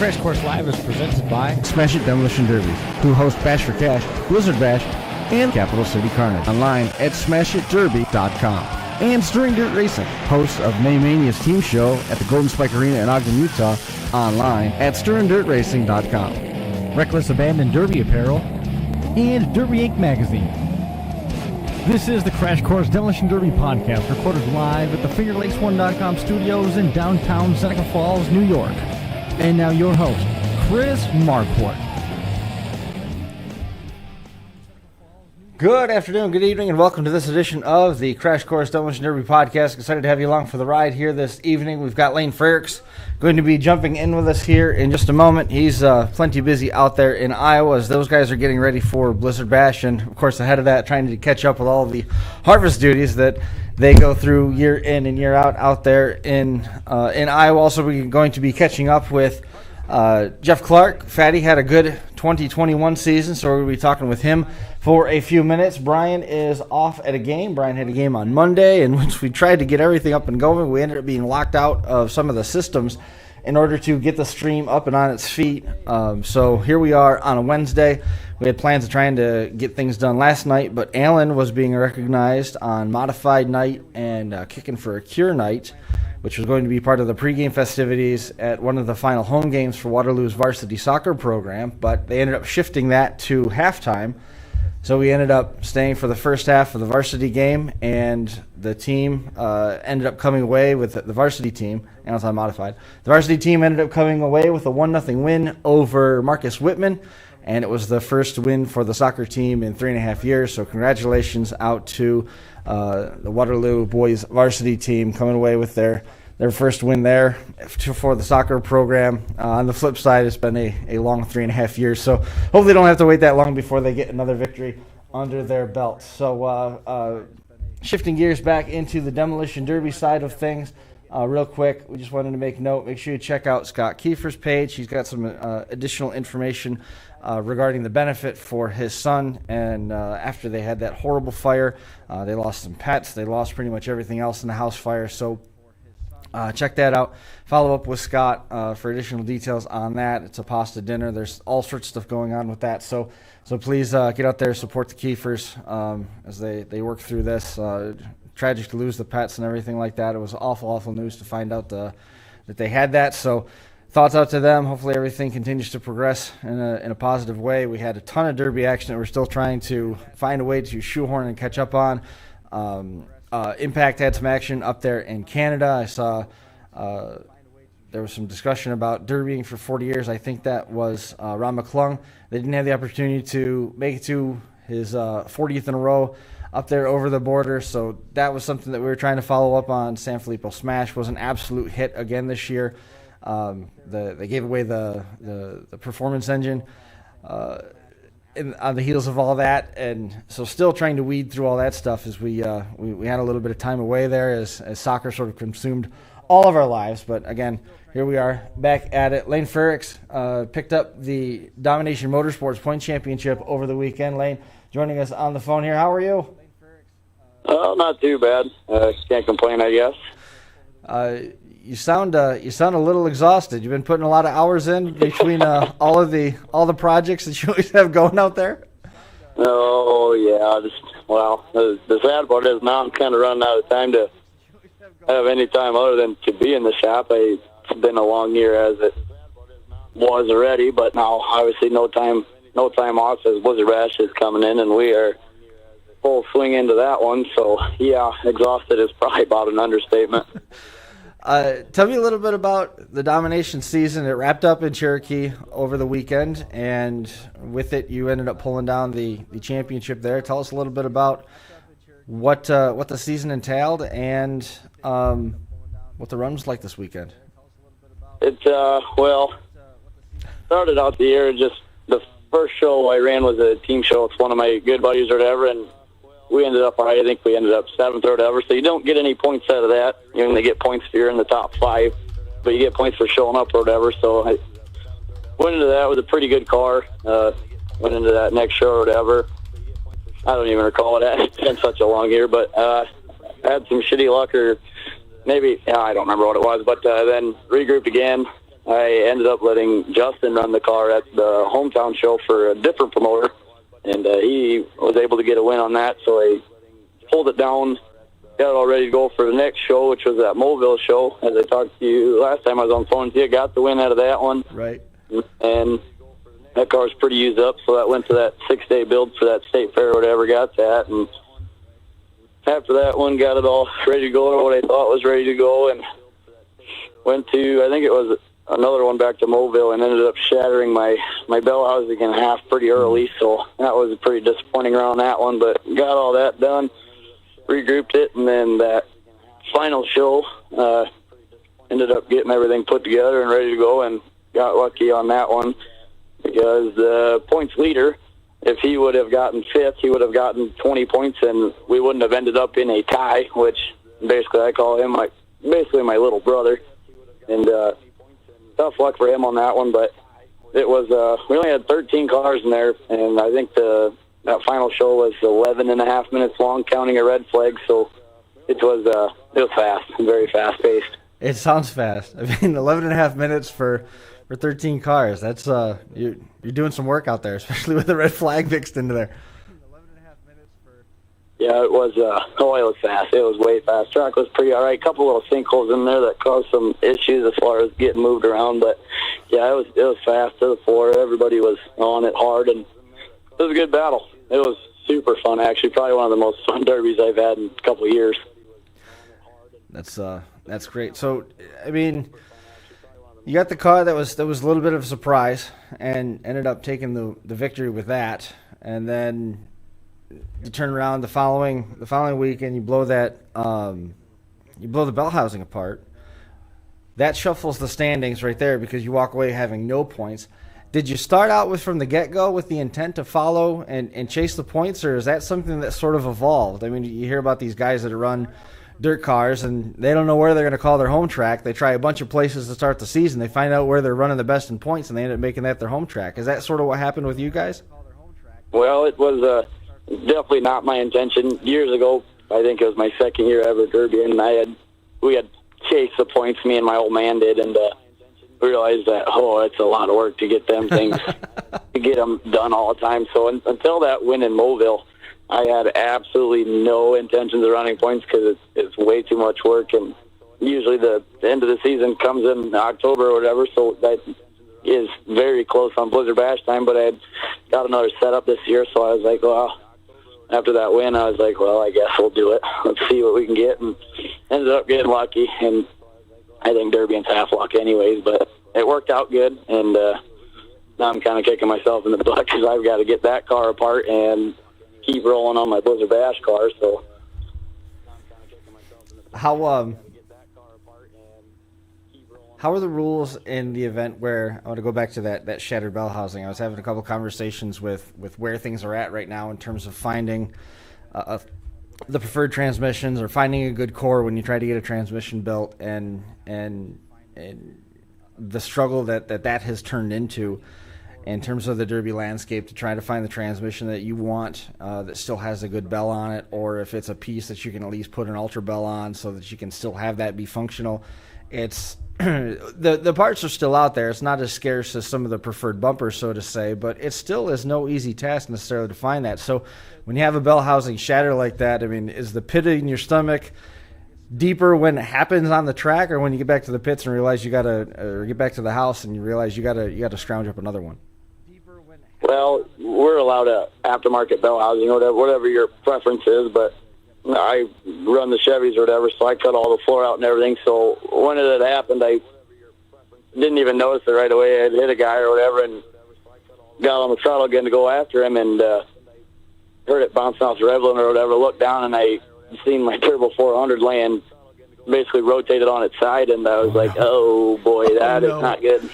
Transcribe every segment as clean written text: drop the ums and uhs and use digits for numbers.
Crash Course Live is presented by Smash It Demolition Derby, who host Bash for Cash, Blizzard Bash, and Capital City Carnage. Online at smashitderby.com. And Stirring Dirt Racing, host of May Mania's team show at the Golden Spike Arena in Ogden, Utah. Online at stirringdirtracing.com. Reckless Abandon Derby Apparel, and Derby Inc. Magazine. This is the Crash Course Demolition Derby podcast, recorded live at the FingerLakes1.com studios in downtown Seneca Falls, New York. And now your host, Chris Marquardt. Good afternoon, good evening, and welcome to this edition of the Crash Course Demolition Derby podcast. Excited to have you along for the ride here this evening. We've got Laine Frerichs going to be jumping in with us here in just a moment. He's plenty busy out there in Iowa as those guys are getting ready for Blizzard Bash, and of course ahead of that trying to catch up with all of the harvest duties that they go through year in and year out there in Iowa. Also, we're going to be catching up with Jeff Clark. Fatty had a good 2021 season, so we're going to be talking with him for a few minutes. Brian is off at a game. Brian had a game on Monday, and once we tried to get everything up and going, we ended up being locked out of some of the systems in order to get the stream up and on its feet. So here we are on a Wednesday. We had plans of trying to get things done last night, but Alan was being recognized on Modified Night and Kicking for a Cure Night, which was going to be part of the pregame festivities at one of the final home games for Waterloo's varsity soccer program, but they ended up shifting that to halftime. So we ended up staying for the first half of the varsity game, and the team ended up coming away with the varsity team, and it's on Modified. The varsity team ended up coming away with a 1-0 win over Marcus Whitman, and it was the first win for the soccer team in 3.5 years. So congratulations out to the Waterloo boys varsity team coming away with their first win there for the soccer program. On the flip side, it's been a long 3.5 years, so hopefully they don't have to wait that long before they get another victory under their belt. So shifting gears back into the Demolition Derby side of things, real quick, we just wanted to make sure you check out Scott Kiefer's page. He's got some additional information regarding the benefit for his son, and after they had that horrible fire, they lost some pets, they lost pretty much everything else in the house fire, so check that out. Follow up with Scott for additional details on that. It's a pasta dinner. There's all sorts of stuff going on with that. So please get out there, support the Kiefers as they work through this. Tragic to lose the pets and everything like that. It was awful news to find out that they had that. So thoughts out to them. Hopefully everything continues to progress in a positive way. We had a ton of derby action that we're still trying to find a way to shoehorn and catch up on. Impact had some action up there in Canada. I saw there was some discussion about derbying for 40 years. I think that was Ron McClung. They didn't have the opportunity to make it to his 40th in a row up there over the border, so that was something that we were trying to follow up on. San Filippo Smash was an absolute hit again this year. They gave away the performance engine on the heels of all that, and so still trying to weed through all that stuff as we had a little bit of time away there as soccer sort of consumed all of our lives. But again, here we are back at it. Laine Frerichs picked up the Domination Motorsports Point Championship over the weekend. Laine, joining us on the phone here. How are you? Not too bad. Can't complain, I guess. You sound a little exhausted. You've been putting a lot of hours in between all the projects that you always have going out there. Oh yeah, the sad part is now I'm kind of running out of time to have any time other than to be in the shop. It's been a long year as it was already, but now obviously no time off as Blizzard Bash is coming in, and we are full swing into that one. So yeah, exhausted is probably about an understatement. Tell me a little bit about the Domination season. It wrapped up in Cherokee over the weekend, and with it, you ended up pulling down the championship there. Tell us a little bit about what the season entailed and what the run was like this weekend. It started out the year, just the first show I ran was a team show. It's one of my good buddies or whatever, and I think we ended up 7th or whatever, so you don't get any points out of that. You only get points if you're in the top 5, but you get points for showing up or whatever. So I went into that with a pretty good car, went into that next show or whatever. I don't even recall it. It's been such a long year, but I had some shitty luck, or maybe, I don't remember what it was, but then regrouped again, I ended up letting Justin run the car at the hometown show for a different promoter, and he was able to get a win on that. So I pulled it down, got it all ready to go for the next show, which was that Mobile show. As I talked to you last time I was on the phone with you, got the win out of that one. Right. And that car was pretty used up, so that went to that 6-day build for that state fair or whatever, got that. And after that one, got it all ready to go, or what I thought was ready to go, and went to, I think it was another one back to Mobile, and ended up shattering my bell housing in half pretty early, so that was a pretty disappointing round, that one, but got all that done, regrouped it, and then that final show ended up getting everything put together and ready to go, and got lucky on that one because the points leader, if he would have gotten fifth, he would have gotten 20 points, and we wouldn't have ended up in a tie, which basically I call him basically my little brother. And tough luck for him on that one, but it was we only had 13 cars in there, and I think that final show was 11 and a half minutes long, counting a red flag. So it was fast, very fast paced. It sounds fast. I mean, 11 and a half minutes for 13 cars. That's you're doing some work out there, especially with the red flag mixed into there. Yeah, it was. It was fast. It was way fast. Track was pretty all right. Couple little sinkholes in there that caused some issues as far as getting moved around. But yeah, it was fast to the floor. Everybody was on it hard, and it was a good battle. It was super fun, actually. Probably one of the most fun derbies I've had in a couple of years. That's great. So, I mean, you got the car that was a little bit of a surprise, and ended up taking the victory with that, and then you turn around the following week and you blow the bell housing apart. That shuffles the standings right there because you walk away having no points. Did you start out from the get-go with the intent to follow and chase the points, or is that something that sort of evolved? I mean, you hear about these guys that run dirt cars and they don't know where they're going to call their home track. They try a bunch of places to start the season. They find out where they're running the best in points, and they end up making that their home track. Is that sort of what happened with you guys? Well, it was definitely not my intention. Years ago, I think it was my second year ever derby, and we had chased the points, me and my old man did, and realized that, it's a lot of work to get them things, to get them done all the time. So until that win in Mobile, I had absolutely no intentions of running points because it's way too much work, and usually the end of the season comes in October or whatever, so that is very close on Blizzard Bash time, but I had got another setup this year, so I was like, well, after that win, I was like, well, I guess we'll do it. Let's see what we can get, and ended up getting lucky, and I think Derby's half luck anyways, but it worked out good, and now I'm kind of kicking myself in the butt because I've got to get that car apart and keep rolling on my Blizzard Bash car, so. How are the rules in the event where, I want to go back to that shattered bell housing. I was having a couple conversations with where things are at right now in terms of finding the preferred transmissions or finding a good core when you try to get a transmission built, and the struggle that has turned into in terms of the derby landscape to try to find the transmission that you want that still has a good bell on it, or if it's a piece that you can at least put an ultra bell on so that you can still have that be functional. It's the parts are still out there. It's not as scarce as some of the preferred bumpers, so to say, but it still is no easy task necessarily to find that. So when you have a bell housing shatter like that, I mean, is the pit in your stomach deeper when it happens on the track, or when you get back to the pits and realize you gotta, or get back to the house and you realize you gotta scrounge up another one? Well, we're allowed a aftermarket bell housing, whatever your preference is, but I run the Chevys or whatever, so I cut all the floor out and everything. So when it had happened, I didn't even notice it right away. I had hit a guy or whatever and got on the throttle again to go after him, and heard it bouncing off the Revlin or whatever. Looked down, and I seen my Turbo 400 laying, basically rotated on its side, and I was like, oh boy, that is not good.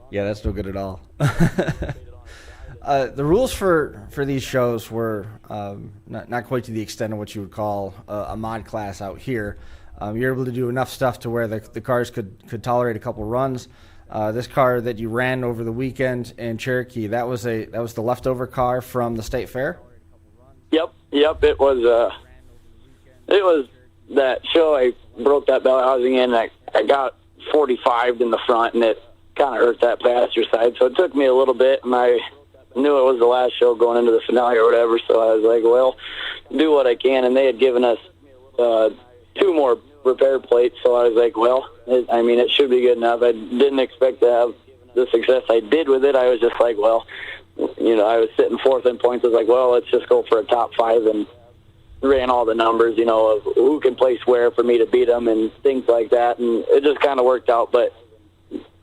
Yeah, that's no good at all. The rules for these shows were not quite to the extent of what you would call a mod class out here. You're able to do enough stuff to where the cars could tolerate a couple runs. This car that you ran over the weekend in Cherokee, that was the leftover car from the state fair? Yep. It was that show. I broke that bell housing in. I got 45 in the front, and it kind of hurt that passenger side. So it took me a little bit, and I knew it was the last show going into the finale or whatever, so I was like, well, do what I can. And they had given us 2 more repair plates, so I was like, well, it should be good enough. I didn't expect to have the success I did with it. I was just like, well, I was sitting 4th in points. I was like, well, let's just go for a top 5, and ran all the numbers, of who can place where for me to beat them and things like that, and it just kind of worked out. But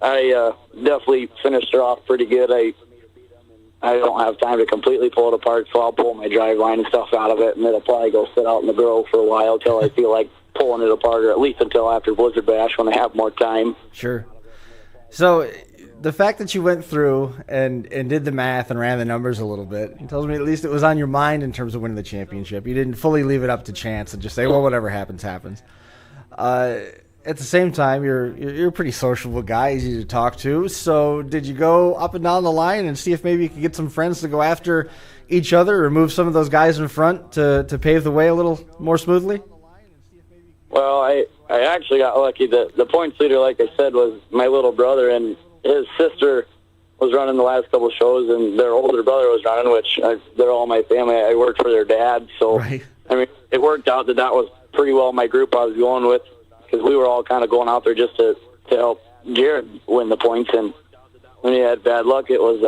I definitely finished her off pretty good. I don't have time to completely pull it apart, so I'll pull my drive line and stuff out of it, and it'll probably go sit out in the grove for a while till I feel like pulling it apart, or at least until after Blizzard Bash when I have more time. Sure. So the fact that you went through and did the math and ran the numbers a little bit, it tells me at least it was on your mind in terms of winning the championship. You didn't fully leave it up to chance and just say, well, whatever happens, happens. At the same time, you're a pretty sociable guy, easy to talk to. So did you go up and down the line and see if maybe you could get some friends to go after each other or move some of those guys in front to pave the way a little more smoothly? Well, I actually got lucky. The points leader, like I said, was my little brother, and his sister was running the last couple of shows, and their older brother was running, which they're all my family. I worked for their dad, so right. It worked out that was pretty well my group I was going with, because we were all kind of going out there just to help Jared win the points. And when he had bad luck, it was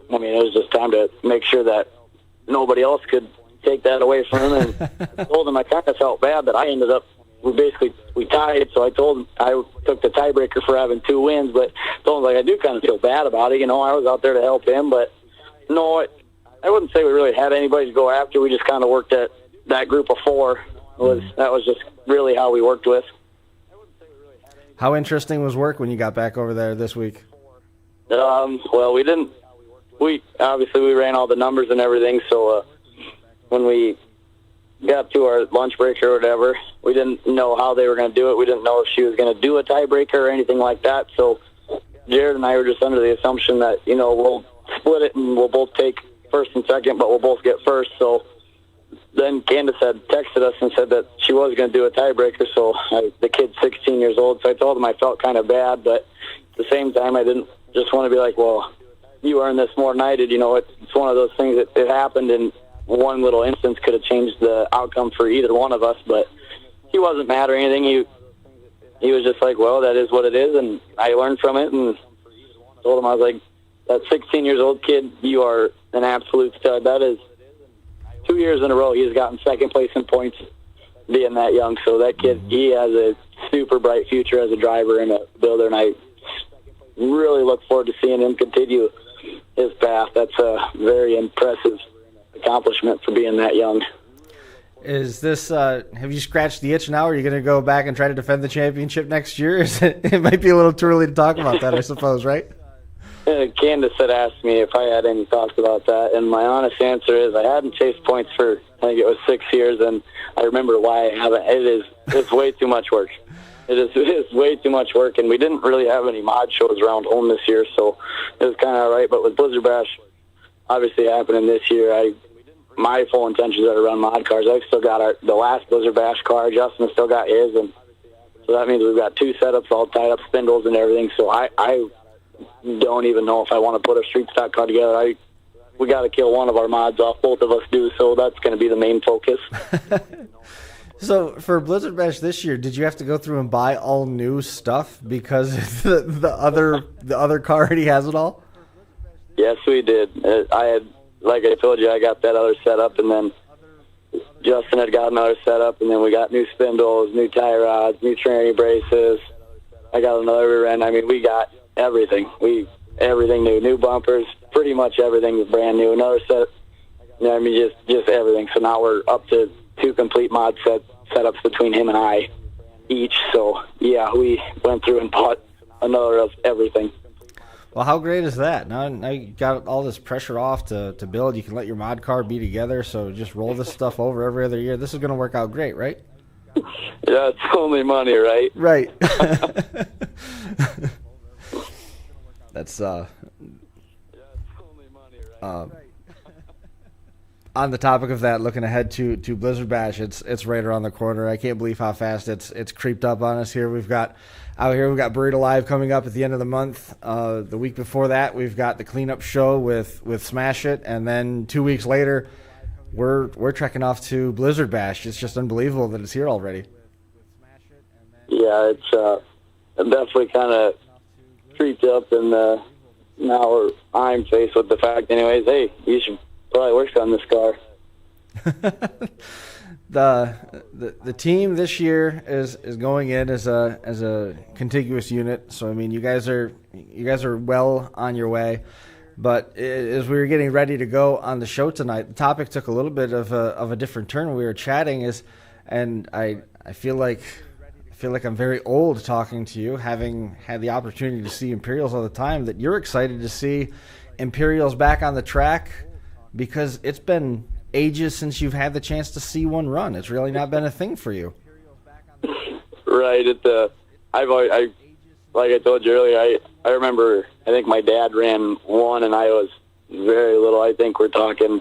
it was just time to make sure that nobody else could take that away from him. And I told him I kind of felt bad that I ended up, we tied, so I told him I took the tiebreaker for having 2 wins, but told him, I do kind of feel bad about it. I was out there to help him, but no, I wouldn't say we really had anybody to go after. We just kind of worked at that group of 4. That was just really how we worked with. How interesting was work when you got back over there this week? Well, we obviously we ran all the numbers and everything, so when we got to our lunch break or whatever, we didn't know how they were going to do it. We didn't know if she was going to do a tiebreaker or anything like that. So Jared and I were just under the assumption that, we'll split it and we'll both take first and second, but we'll both get first. So then Candace had texted us and said that she was going to do a tiebreaker. So the kid's 16 years old, so I told him I felt kind of bad, but at the same time, I didn't just want to be like, well, you earned this more than I did. It's one of those things that it happened, and one little instance could have changed the outcome for either one of us, but he wasn't mad or anything. He was just like, well, that is what it is, and I learned from it, and told him, I was like, that 16-years-old kid, you are an absolute stud. That is 2 years in a row he has gotten second place in points being that young. So that kid, he has a super bright future as a driver and a builder, and I really look forward to seeing him continue his path. That's a very impressive accomplishment for being that young. Is this, have you scratched the itch now? Are you going to go back and try to defend the championship next year? It might be a little too early to talk about that, I suppose, right? Candace had asked me if I had any thoughts about that, and my honest answer is I hadn't chased points for, I think it was 6 years, and I remember why I haven't. It's way too much work. It is way too much work, and we didn't really have any mod shows around home this year, so it was kind of all right. But with Blizzard Bash obviously happening this year, my full intentions are to run mod cars. I've still got the last Blizzard Bash car. Justin's still got his, and so that means we've got 2 setups all tied up, spindles and everything. So I don't even know if I want to put a street stock car together. We got to kill one of our mods off. Both of us do, so that's going to be the main focus. So for Blizzard Bash this year, did you have to go through and buy all new stuff because the other car already has it all? Yes, we did. Like I told you, I got that other setup, and then Justin had got another setup, and then we got new spindles, new tie rods, new training braces. I got another rear end. We got everything. Everything new bumpers. Pretty much everything is brand new. Another set. Just everything. So now we're up to 2 complete mod setups between him and I each. So yeah, we went through and bought another of everything. Well, how great is that? Now you got all this pressure off to build. You can let your mod car be together, so just roll this stuff over every other year. This is going to work out great, right? Yeah, it's only money, right? Right. That's on the topic of that, looking ahead to Blizzard Bash, it's right around the corner. I can't believe how fast it's creeped up on us here. We've got Buried Alive coming up at the end of the month. The week before that, we've got the cleanup show with Smash It, and then 2 weeks later, we're trekking off to Blizzard Bash. It's just unbelievable that it's here already. Yeah, it's definitely kind of creeped up, and now I'm faced with the fact, anyways. Hey, you should probably work on this car. The team this year is going in as a contiguous unit. So I mean, you guys are well on your way. But as we were getting ready to go on the show tonight, the topic took a little bit of a different turn when we were chatting. And I feel like I'm very old talking to you, having had the opportunity to see Imperials all the time. That you're excited to see Imperials back on the track, because it's been ages since you've had the chance to see one run. It's really not been a thing for you. Right. Like I told you earlier, I remember, I think my dad ran one, and I was very little. I think we're talking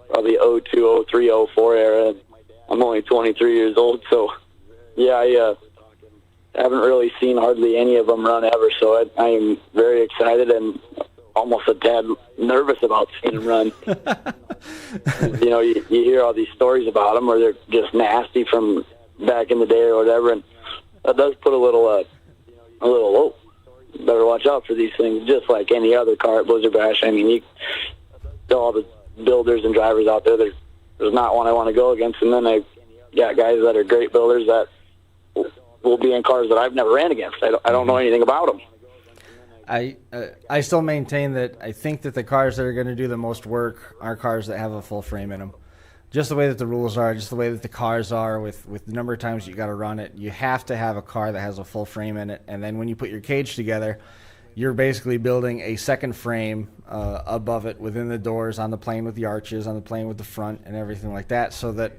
probably 02, 03, 04 era. I'm only 23 years old, so yeah, I haven't really seen hardly any of them run ever, so I'm very excited and almost a tad nervous about seeing them run. You hear all these stories about them where they're just nasty from back in the day or whatever, and that does put a little, whoa, better watch out for these things, just like any other car at Blizzard Bash. I mean, all the builders and drivers out there's not one I want to go against, and then I got guys that are great builders that will be in cars that I've never ran against. I don't know anything about them. I still maintain that I think that the cars that are going to do the most work are cars that have a full frame in them. Just the way that the rules are, just the way that the cars are, with the number of times you got to run it, you have to have a car that has a full frame in it. And then when you put your cage together, you're basically building a second frame above it, within the doors, on the plane with the arches, on the plane with the front, and everything like that, so that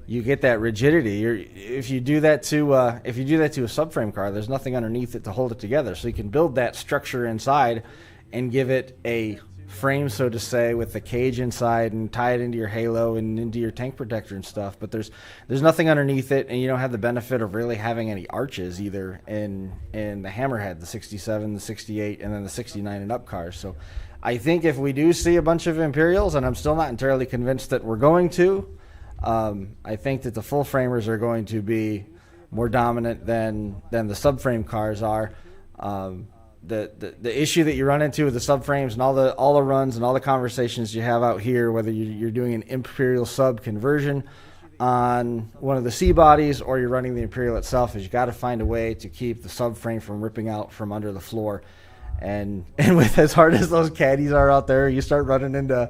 you get that rigidity. If you do that to a subframe car, there's nothing underneath it to hold it together. So you can build that structure inside and give it a frame, so to say, with the cage inside, and tie it into your halo and into your tank protector and stuff. But there's nothing underneath it, and you don't have the benefit of really having any arches either in the Hammerhead, the 67, the 68, and then the 69 and up cars. So I think if we do see a bunch of Imperials, and I'm still not entirely convinced that we're going to, I think that the full framers are going to be more dominant than the subframe cars are. The issue that you run into with the subframes and all the runs and all the conversations you have out here, whether you're doing an Imperial sub conversion on one of the C bodies or you're running the Imperial itself, is you got to find a way to keep the subframe from ripping out from under the floor. And with as hard as those caddies are out there, you start running into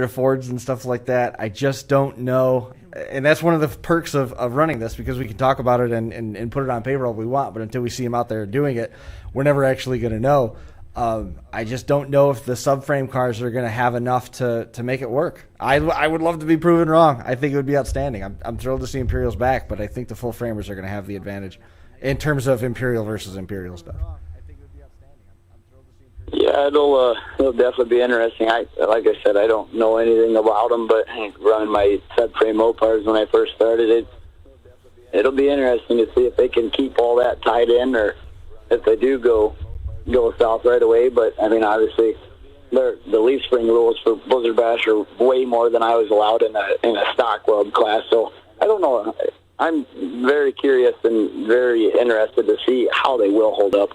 Fords and stuff like that. I just don't know. And that's one of the perks of running this, because we can talk about it and put it on paper all we want, but until we see them out there doing it, we're never actually going to know. I just don't know if the subframe cars are going to have enough to make it work. I would love to be proven wrong. I think it would be outstanding. I'm thrilled to see Imperials back, but I think the full framers are going to have the advantage in terms of Imperial versus Imperial stuff. Yeah, it'll definitely be interesting. Like I said, I don't know anything about them, but running my subframe Mopars when I first started, it'll be interesting to see if they can keep all that tied in, or if they do go south right away. But I mean, obviously, the leaf spring rules for Blizzard Bash are way more than I was allowed in a stock world class. So I don't know. I'm very curious and very interested to see how they will hold up.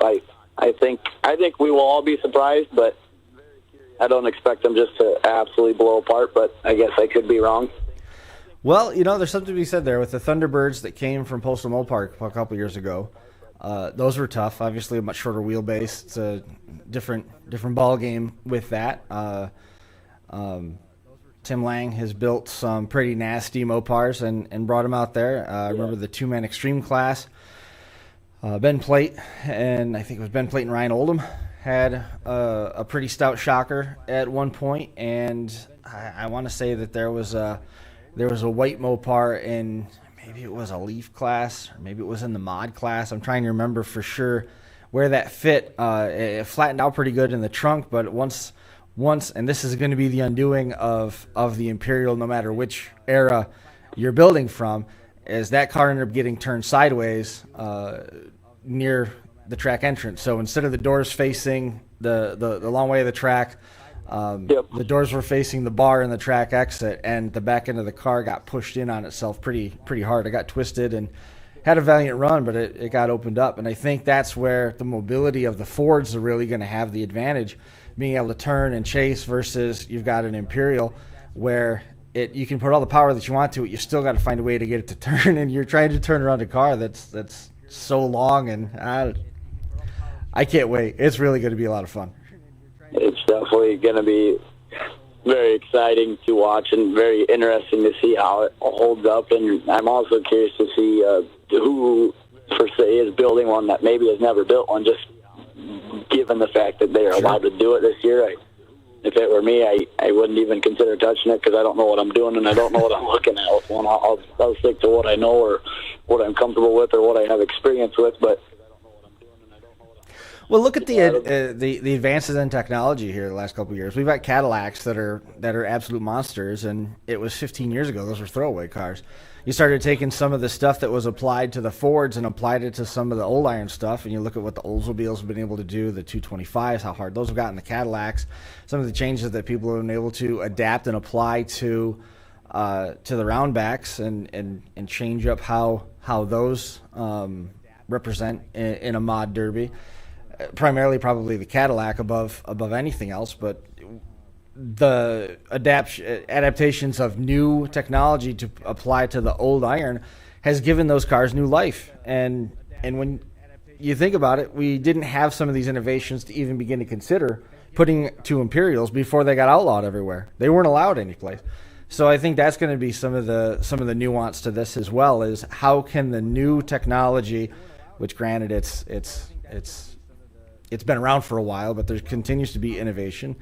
I think we will all be surprised, but I don't expect them just to absolutely blow apart, but I guess I could be wrong. Well, there's something to be said there with the Thunderbirds that came from Postal Mopar a couple years ago. Those were tough. Obviously, a much shorter wheelbase. It's a different ball game with that. Tim Lang has built some pretty nasty Mopars and brought them out there. I remember the two-man extreme class. Ben Plate, and I think it was Ben Plate and Ryan Oldham, had a pretty stout shocker at one point, and I want to say that there was a white Mopar in, maybe it was a Leaf class, or maybe it was in the Mod class. I'm trying to remember for sure where that fit. It flattened out pretty good in the trunk, but once once, and this is going to be the undoing of the Imperial, no matter which era you're building from, is that car ended up getting turned sideways near the track entrance. So instead of the doors facing the long way of the track, the doors were facing the bar and the track exit, and the back end of the car got pushed in on itself pretty hard. It got twisted and had a valiant run, but it got opened up. And I think that's where the mobility of the Fords are really going to have the advantage, being able to turn and chase versus you've got an Imperial where you can put all the power that you want to it. You still got to find a way to get it to turn, and you're trying to turn around a car that's so long, and I can't wait. It's really going to be a lot of fun. It's definitely going to be very exciting to watch and very interesting to see how it holds up. And I'm also curious to see who, per se, is building one that maybe has never built one, just given the fact that they are allowed to do it this year. If it were me, I wouldn't even consider touching it because I don't know what I'm doing and I don't know what I'm looking at with one. I'll stick to what I know or what I'm comfortable with or what I have experience with, but well, look at the advances in technology here the last couple of years. We've got Cadillacs that are absolute monsters, and it was 15 years ago. Those were throwaway cars. You started taking some of the stuff that was applied to the Fords and applied it to some of the old iron stuff, and you look at what the Oldsmobiles have been able to do, the 225s, how hard those have gotten the Cadillacs, some of the changes that people have been able to adapt and apply to the roundbacks and change up how those represent in a mod derby. Primarily probably the Cadillac above anything else, but the adaptations of new technology to apply to the old iron has given those cars new life. And when you think about it, we didn't have some of these innovations to even begin to consider putting to Imperials before they got outlawed everywhere. They weren't allowed anyplace. So I think that's going to be some of the nuance to this as well, is how can the new technology, which granted it's been around for a while, but there continues to be innovation.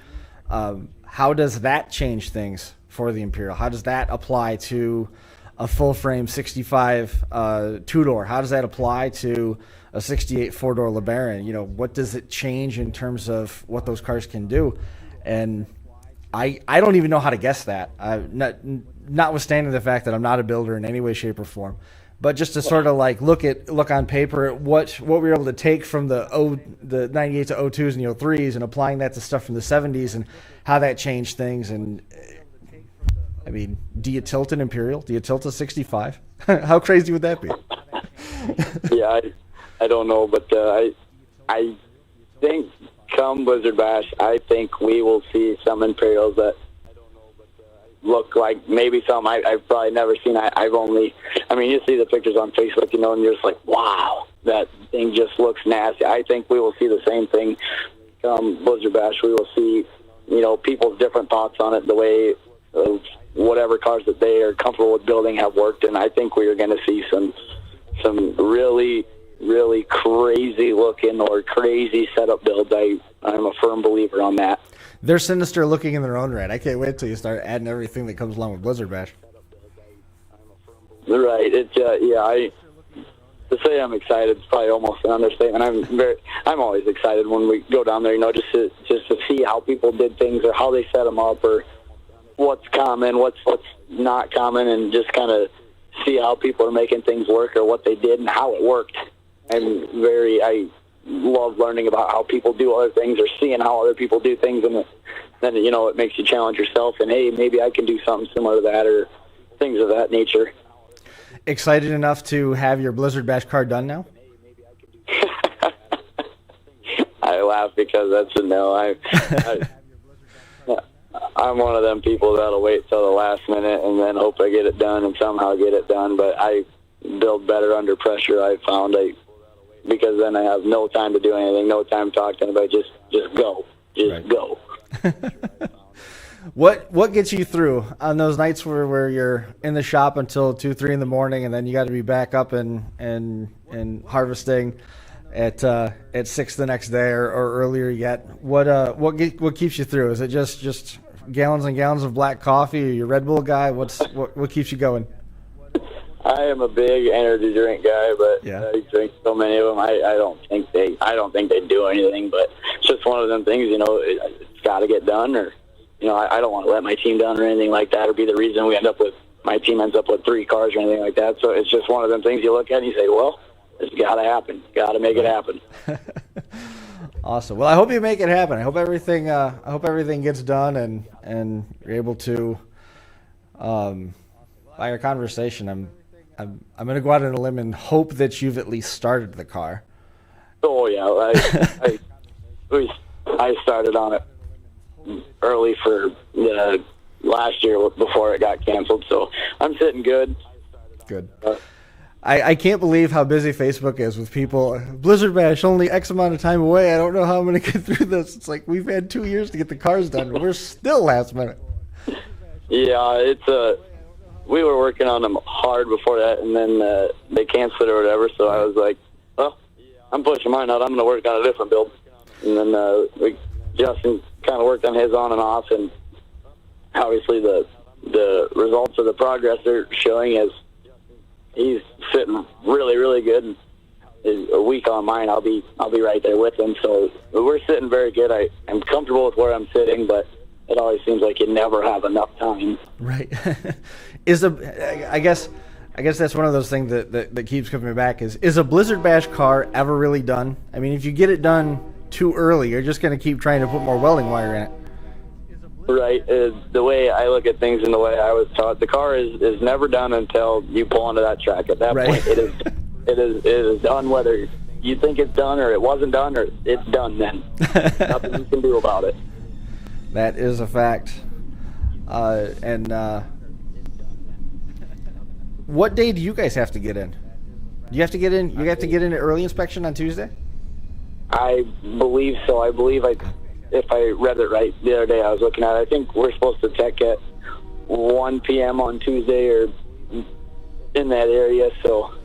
How does that change things for the Imperial? How does that apply to a full-frame 65 two-door? How does that apply to a 68 four-door LeBaron? What does it change in terms of what those cars can do? And I don't even know how to guess that, notwithstanding the fact that I'm not a builder in any way, shape, or form. But just to sort of like look on paper at what we were able to take from the 98 to 02s and the 03s and applying that to stuff from the 70s and how that changed things. And I mean, do you tilt an Imperial? Do you tilt a 65? How crazy would that be? Yeah, I don't know, but I think come Blizzard Bash, I think we will see some Imperials that look like maybe some I've probably never seen. You see the pictures on Facebook, and you're just like, wow, that thing just looks nasty. I think we will see the same thing come Blizzard Bash. We will see, people's different thoughts on it, the way of whatever cars that they are comfortable with building have worked, and I think we are going to see some really, really crazy looking or crazy setup builds. I'm a firm believer on that. They're sinister looking in their own right. I can't wait till you start adding everything that comes along with Blizzard Bash. Right. To say I'm excited is probably almost an understatement. I'm always excited when we go down there, just to see how people did things or how they set them up or what's common, what's not common, and just kind of see how people are making things work or what they did and how it worked. I love learning about how people do other things or seeing how other people do things, and then it makes you challenge yourself and, hey, maybe I can do something similar to that or things of that nature. Excited enough to have your Blizzard Bash car done now? I laugh because that's a no. I'm one of them people that'll wait till the last minute and then hope I get it done and somehow get it done, but I build better under pressure, I found. Because then I have no time to do anything, no time talking about just go. Go. What gets you through on those nights where you're in the shop until 2-3 in the morning and then you got to be back up and harvesting at 6 the next day or earlier yet? What keeps you through? Is it just gallons and gallons of black coffee? Are you a Red Bull guy? What keeps you going? I am a big energy drink guy, but Yeah. I drink so many of them. I don't think they do anything, but it's just one of them things. It's got to get done, or I don't want to let my team down or anything like that, or be the reason my team ends up with 3 cars or anything like that. So it's just one of them things you look at and you say, well, it's got to happen. Got to make it happen. Awesome. Well, I hope you make it happen. I hope everything gets done, and you're able to. By our conversation, I'm going to go out on a limb and hope that you've at least started the car. Oh yeah, I started on it early for the last year before it got canceled, so I'm sitting good. Good. I can't believe how busy Facebook is with people. Blizzard Bash only X amount of time away. I don't know how I'm going to get through this. It's like we've had 2 years to get the cars done, but we're still last minute. Yeah, we were working on them hard before that, and then they canceled it or whatever. So I was like, well, I'm pushing mine out. I'm going to work on a different build. And then Justin kind of worked on his on and off, and obviously the results of the progress they're showing is he's sitting really, really good. And a week on mine, I'll be right there with him. So we're sitting very good. I'm comfortable with where I'm sitting, but it always seems like you never have enough time. Right. I guess that's one of those things that keeps coming back is a Blizzard Bash car ever really done? I mean, if you get it done too early, you're just going to keep trying to put more welding wire in it. Right. The way I look at things and the way I was taught, the car is never done until you pull onto that track. At that point, it is done whether you think it's done or it wasn't done, or it's done then. Nothing you can do about it. That is a fact. What day do you guys have to get in? You have to get in at early inspection on Tuesday? I believe so. If I read it right the other day, I was looking at it. I think we're supposed to tech at 1 p.m. on Tuesday or in that area. So,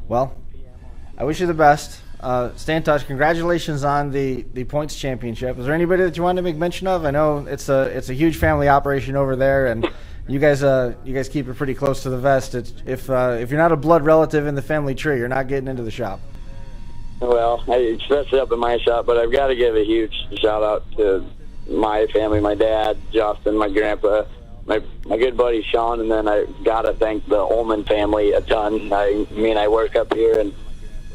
well, I wish you the best. Stay in touch. Congratulations on the points championship. Is there anybody that you want to make mention of? I know it's a huge family operation over there, and you guys keep it pretty close to the vest. If you're not a blood relative in the family tree, you're not getting into the shop. Well, I stretched it up in my shop, but I've got to give a huge shout out to my family, my dad, Justin, my grandpa, my good buddy Sean, and then I got to thank the Ullman family a ton. I work up here, and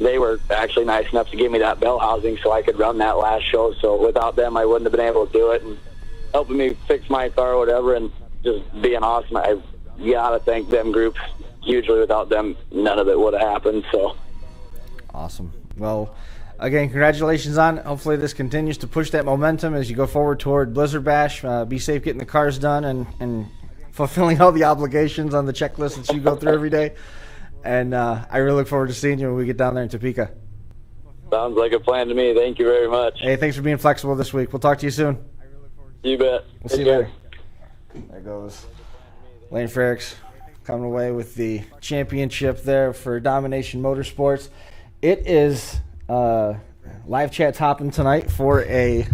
they were actually nice enough to give me that bell housing so I could run that last show. So without them, I wouldn't have been able to do it, and helping me fix my car or whatever, and just being awesome. I got to thank them groups hugely. Without them, none of it would have happened. So awesome. Well, again, congratulations on it. Hopefully this continues to push that momentum as you go forward toward Blizzard Bash. Be safe getting the cars done and fulfilling all the obligations on the checklist that you go through every day. And I really look forward to seeing you when we get down there in Topeka. Sounds like a plan to me. Thank you very much. Hey, thanks for being flexible this week. We'll talk to you soon. You bet. We'll see you later. There goes Laine Frerichs coming away with the championship there for Domination Motorsports. It is live chat hopping tonight for a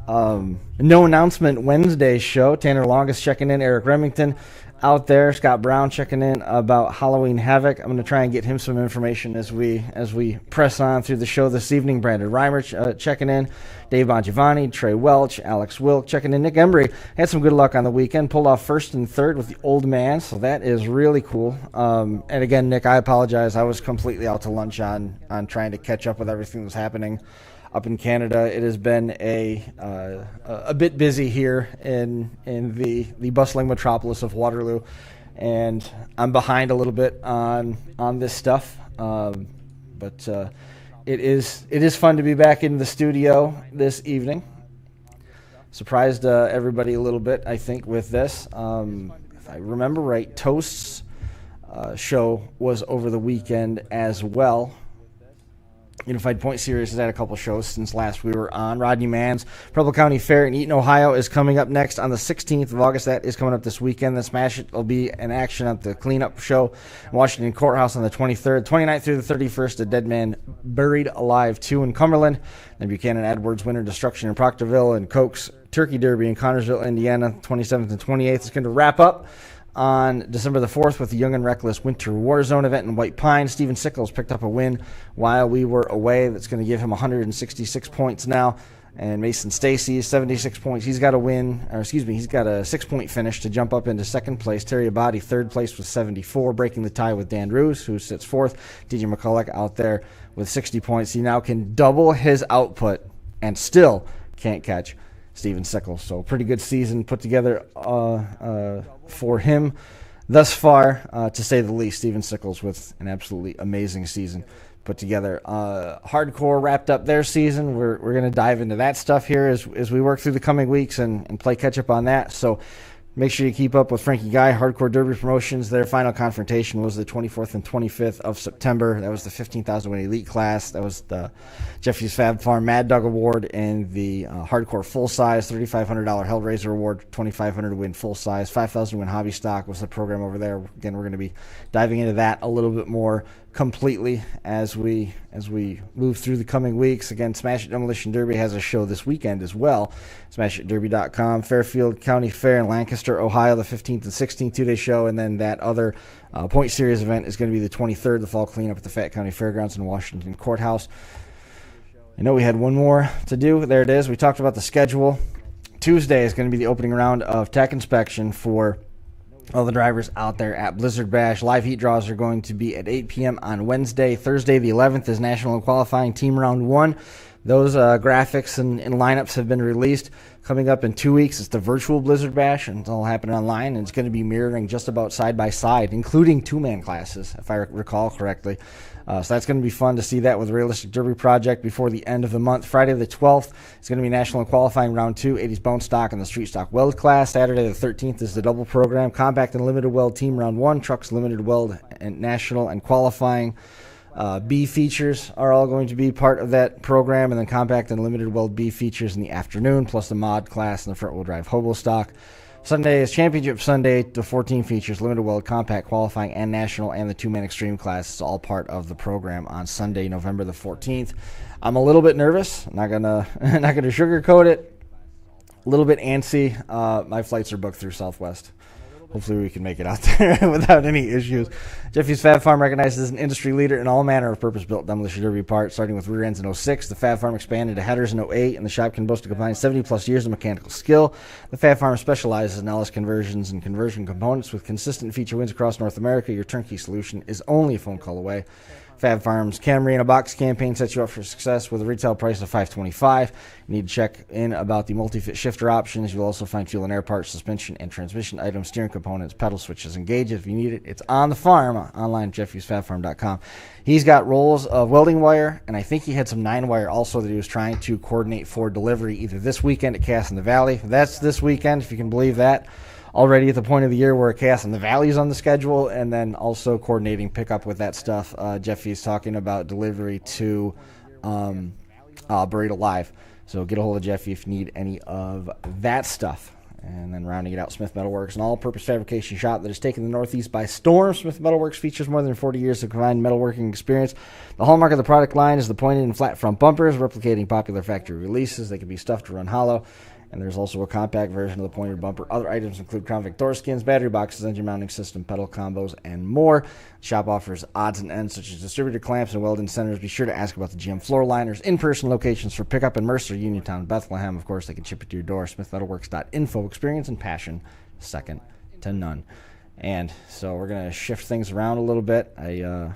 no announcement Wednesday show. Tanner Longus checking in, Eric Remington out there, Scott Brown checking in about Halloween Havoc. I'm going to try and get him some information as we press on through the show this evening. Brandon Reimer checking in, Dave Bongiovanni, Trey Welch, Alex Wilk checking in. Nick Embry had some good luck on the weekend, pulled off first and third with the old man, so that is really cool. And again, Nick, I apologize. I was completely out to lunch on trying to catch up with everything that was happening up in Canada. It has been a bit busy here in the bustling metropolis of Waterloo, and I'm behind a little bit on this stuff. But it is fun to be back in the studio this evening. Surprised everybody a little bit, I think, with this. If I remember right, Toast's show was over the weekend as well. Unified Point Series has had a couple shows since last we were on. Rodney Mann's Preble County Fair in Eaton, Ohio is coming up next on the 16th of August. That is coming up this weekend. The Smash It will be in action at the cleanup show in Washington Courthouse on the 23rd. 29th through the 31st, A Dead Man Buried Alive 2 in Cumberland. Then Buchanan Edwards Winter Destruction in Proctorville, and Koch's Turkey Derby in Connorsville, Indiana, 27th and 28th is going to wrap up on December the 4th with the Young and Reckless Winter Warzone event in White Pine. Steven Sickles picked up a win while we were away. That's going to give him 166 points now. And Mason Stacy, 76 points. He's got a win, or excuse me, he's got a 6-point finish to jump up into second place. Terry Abadi, third place with 74, breaking the tie with Dan Roos, who sits fourth. DJ McCulloch out there with 60 points. He now can double his output and still can't catch Steven Sickles. So pretty good season put together for him thus far, to say the least. Steven Sickles with an absolutely amazing season put together. Hardcore wrapped up their season. We're going to dive into that stuff here as we work through the coming weeks and play catch up on that. So make sure you keep up with Frankie Guy, Hardcore Derby Promotions. Their final confrontation was the 24th and 25th of September. That was the 15,000 win elite class. That was the Jeffy's Fab Farm Mad Dog Award and the Hardcore Full Size $3,500 Hellraiser Award, 2,500 to win full size, 5,000 win hobby stock was the program over there. Again, we're going to be diving into that a little bit more completely as we move through the coming weeks. Again, Smash It Demolition Derby has a show this weekend as well. SmashItDerby.com, Fairfield County Fair in Lancaster, Ohio, the 15th and 16th two-day show, and then that other Point Series event is going to be the 23rd, the fall cleanup at the Fayette County Fairgrounds in Washington Courthouse. I know we had one more to do. There it is. We talked about the schedule. Tuesday is going to be the opening round of tech inspection for all the drivers out there at Blizzard Bash. Live heat draws are going to be at 8 p.m. on Wednesday. Thursday the 11th is National and Qualifying Team Round 1. Those graphics and lineups have been released. Coming up in 2 weeks, it's the virtual Blizzard Bash, and it's all happening online, and it's going to be mirroring just about side-by-side, including two-man classes, if I recall correctly. So that's going to be fun to see that with Realistic Derby Project before the end of the month. Friday the 12th is going to be National and Qualifying Round 2, 80s Bone Stock and the Street Stock Weld class. Saturday the 13th is the double program, Compact and Limited Weld Team Round 1, Trucks Limited Weld and National and Qualifying B features are all going to be part of that program, and then Compact and Limited Weld B features in the afternoon, plus the mod class and the front-wheel drive hobo stock. Sunday is Championship Sunday. The 14 features, Limited Weld, Compact, Qualifying, and National, and the two-man Extreme class is all part of the program on Sunday, November the 14th. I'm a little bit nervous. I'm not gonna sugarcoat it. A little bit antsy. My flights are booked through Southwest. Hopefully we can make it out there without any issues. Jeffy's Fab Farm recognized as an industry leader in all manner of purpose-built demolition derby parts, starting with rear ends in 06. The Fab Farm expanded to headers in 08, and the shop can boast a combined 70-plus years of mechanical skill. The Fab Farm specializes in LS conversions and conversion components with consistent feature wins across North America. Your turnkey solution is only a phone call away. Fab Farm's Camry in a Box campaign sets you up for success with a retail price of $525. You need to check in about the multi-fit shifter options. You'll also find fuel and air parts, suspension and transmission items, steering components, pedal switches, and gauges. If you need it, it's on the farm, online at jeffysfabfarm.com. He's got rolls of welding wire, and I think he had some 9-wire also that he was trying to coordinate for delivery either this weekend at Cass in the Valley. That's this weekend, if you can believe that. Already at the point of the year where Cass in the Valley is on the schedule, and then also coordinating pickup with that stuff. Jeffy's talking about delivery to Burrito Live. So get a hold of Jeffy if you need any of that stuff. And then rounding it out, Smith Metalworks, an all-purpose fabrication shop that has taken the Northeast by storm. Smith Metalworks features more than 40 years of combined metalworking experience. The hallmark of the product line is the pointed and flat front bumpers, replicating popular factory releases. They can be stuffed to run hollow. And there's also a compact version of the pointed bumper. Other items include Crown Vic door skins, battery boxes, engine mounting system, pedal combos, and more. The shop offers odds and ends such as distributor clamps and welding centers. Be sure to ask about the GM floor liners. In-person locations for pickup in Mercer, Uniontown, Bethlehem. Of course, they can ship it to your door. SmithMetalworks.info. Experience and passion, second to none. And so we're going to shift things around a little bit. I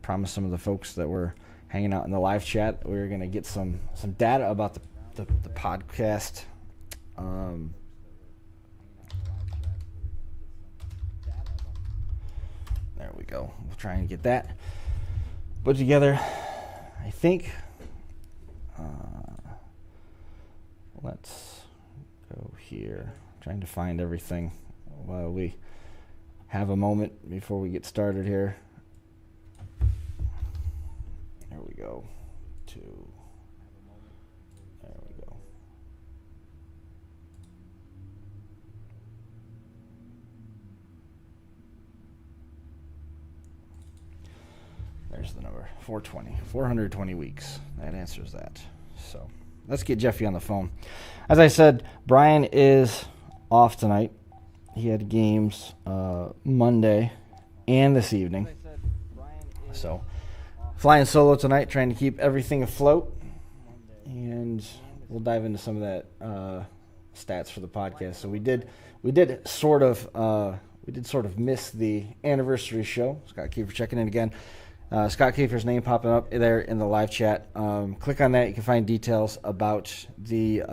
promised some of the folks that were hanging out in the live chat we were going to get some data about the podcast. There we go. We'll try and get that put together. I think let's go here. Trying to find everything while we have a moment before we get started here. There we go. There we go. There's the number, 420 weeks. That answers that. So let's get Jeffy on the phone. As I said, Brian is off tonight. he had games Monday and this evening. So flying solo tonight, trying to keep everything afloat. And we'll dive into some of that stats for the podcast. So we did sort of miss the anniversary show. Scott Kiefer checking in again. Scott Kiefer's name popping up there in the live chat. Click on that. You can find details about the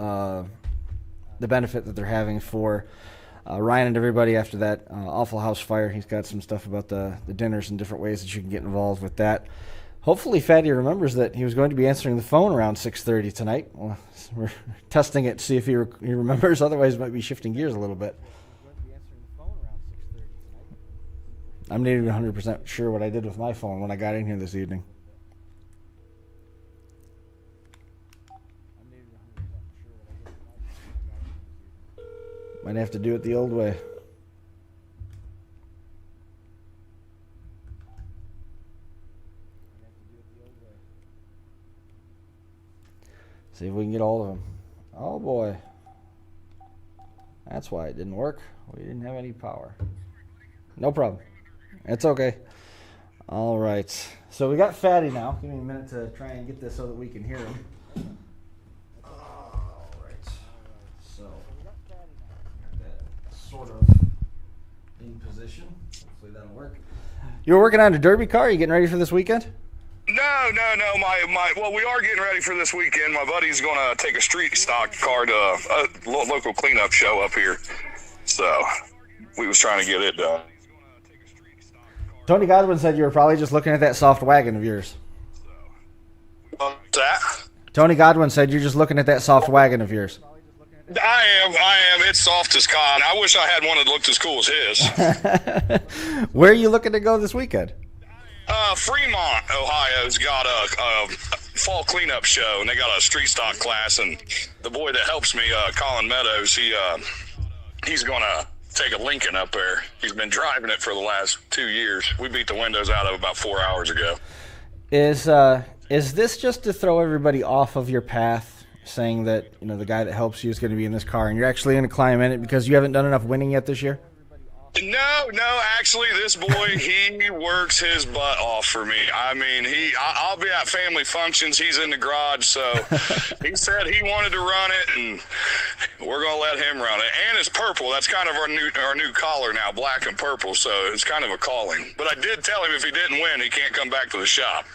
benefit that they're having for Ryan and everybody after that awful house fire. He's got some stuff about the dinners and different ways that you can get involved with that. Hopefully Fatty remembers that he was going to be answering the phone around 6:30 tonight. Well, we're testing it to see if he remembers. Otherwise, it might be shifting gears a little bit. I'm not even 100% sure what I did with my phone when I got in here this evening. Might have to do it the old way. See if we can get all of them. Oh boy. That's why it didn't work. We didn't have any power. No problem. It's okay. All right. So we got Fatty now. Give me a minute to try and get this so that we can hear him. All right. So got that sort of in position. Hopefully that'll work. You were working on a derby car? Are you getting ready for this weekend? No. Well, we are getting ready for this weekend. My buddy's going to take a street stock car to a local cleanup show up here. So we was trying to get it done. Tony Godwin said you were probably just looking at that soft wagon of yours. What's that? Tony Godwin said you're just looking at that soft wagon of yours. I am. It's soft as cotton. I wish I had one that looked as cool as his. Where are you looking to go this weekend? Fremont, Ohio's got a fall cleanup show, and they got a street stock class, and the boy that helps me, Colin Meadows, he's going to take a Lincoln up there. He's been driving it for the last 2 years. We beat the windows out of it about 4 hours ago. Is this just to throw everybody off of your path, saying that the guy that helps you is going to be in this car, and you're actually going to climb in it because you haven't done enough winning yet this year? No, actually, this boy, he works his butt off for me. I mean, I'll be at family functions. He's in the garage, so he said he wanted to run it, and we're going to let him run it. And it's purple. That's kind of our new collar now, black and purple, so it's kind of a calling. But I did tell him if he didn't win, he can't come back to the shop.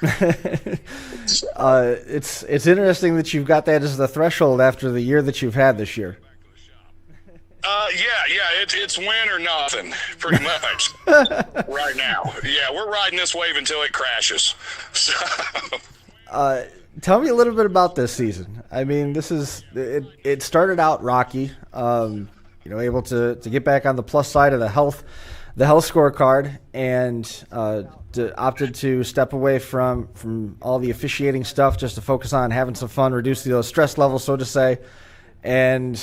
It's interesting that you've got that as the threshold after the year that you've had this year. Yeah, it's win or nothing, pretty much, right now. Yeah, we're riding this wave until it crashes. So. Tell me a little bit about this season. I mean, it started out rocky, able to get back on the plus side of the health scorecard, and opted to step away from all the officiating stuff just to focus on having some fun, reduce the stress level, so to say, and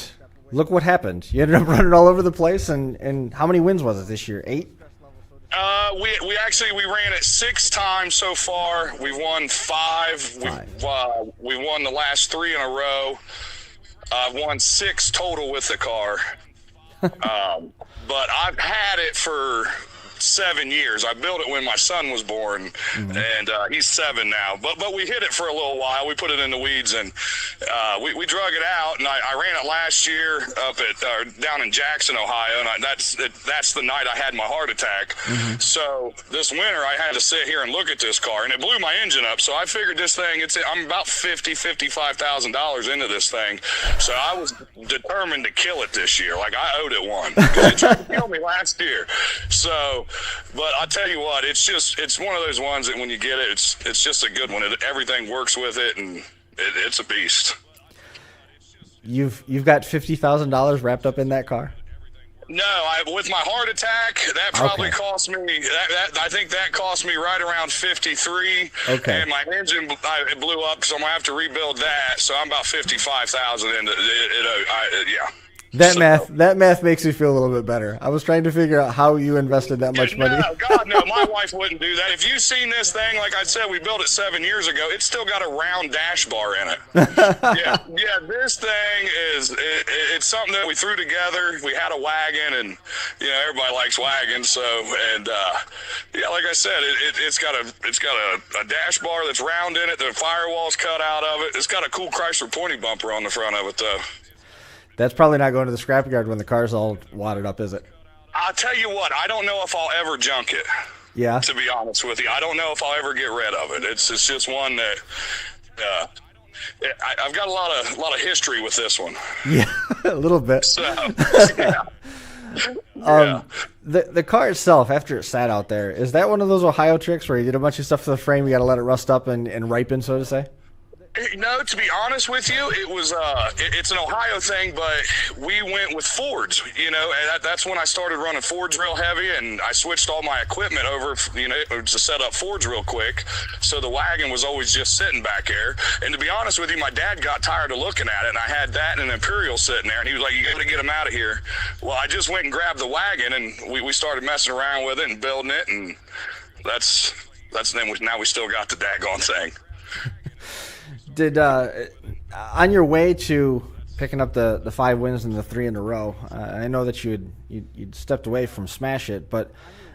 look what happened. You ended up running all over the place, and how many wins was it this year? 8? We ran it 6 times so far. We've won 5. We won the last 3 in a row. I've won 6 total with the car. But I've had it for 7 years. I built it when my son was born, and he's 7 now. But we hit it for a little while. We put it in the weeds, and we drug it out. And I ran it last year down in Jackson, Ohio, and that's the night I had my heart attack. So this winter I had to sit here and look at this car, and it blew my engine up. So I figured this thing, I'm about $55,000 into this thing. So I was determined to kill it this year. Like I owed it one because it tried to kill me last year. So. But I tell you what, it's one of those ones that when you get it, it's just a good one. Everything works with it, and it's a beast. You've got $50,000 wrapped up in that car? No, with my heart attack, that probably cost me. I think that cost me right around 53. Okay. And my engine it blew up, so I'm gonna have to rebuild that. So I'm about 55,000 into it. Yeah. That math makes me feel a little bit better. I was trying to figure out how you invested that much money. No, God, no. My wife wouldn't do that. If you've seen this thing, like I said, we built it 7 years ago. It's still got a round dash bar in it. Yeah. This thing it's something that we threw together. We had a wagon, and everybody likes wagons. So, and like I said, it's got a dash bar that's round in it. The firewall's cut out of it. It's got a cool Chrysler pointy bumper on the front of it, though. That's probably not going to the scrapyard when the car's all wadded up, is it? I'll tell you what, I don't know if I'll ever junk it. Yeah. To be honest with you, I don't know if I'll ever get rid of it. It's just one that I've got a lot of history with this one. Yeah, a little bit. So, yeah. The car itself, after it sat out there, is that one of those Ohio tricks where you did a bunch of stuff to the frame, you got to let it rust up and ripen, so to say? No, to be honest with you, it was it's an Ohio thing, but we went with Fords, and that's when I started running Fords real heavy, and I switched all my equipment over, to set up Fords real quick. So the wagon was always just sitting back there. And to be honest with you, my dad got tired of looking at it, and I had that and an Imperial sitting there, and he was like, "You got to get them out of here." Well, I just went and grabbed the wagon, and we started messing around with it and building it, and that's then now we still got the daggone thing. Did on your way to picking up the 5 wins and the 3 in a row, I know that you'd stepped away from Smash It, but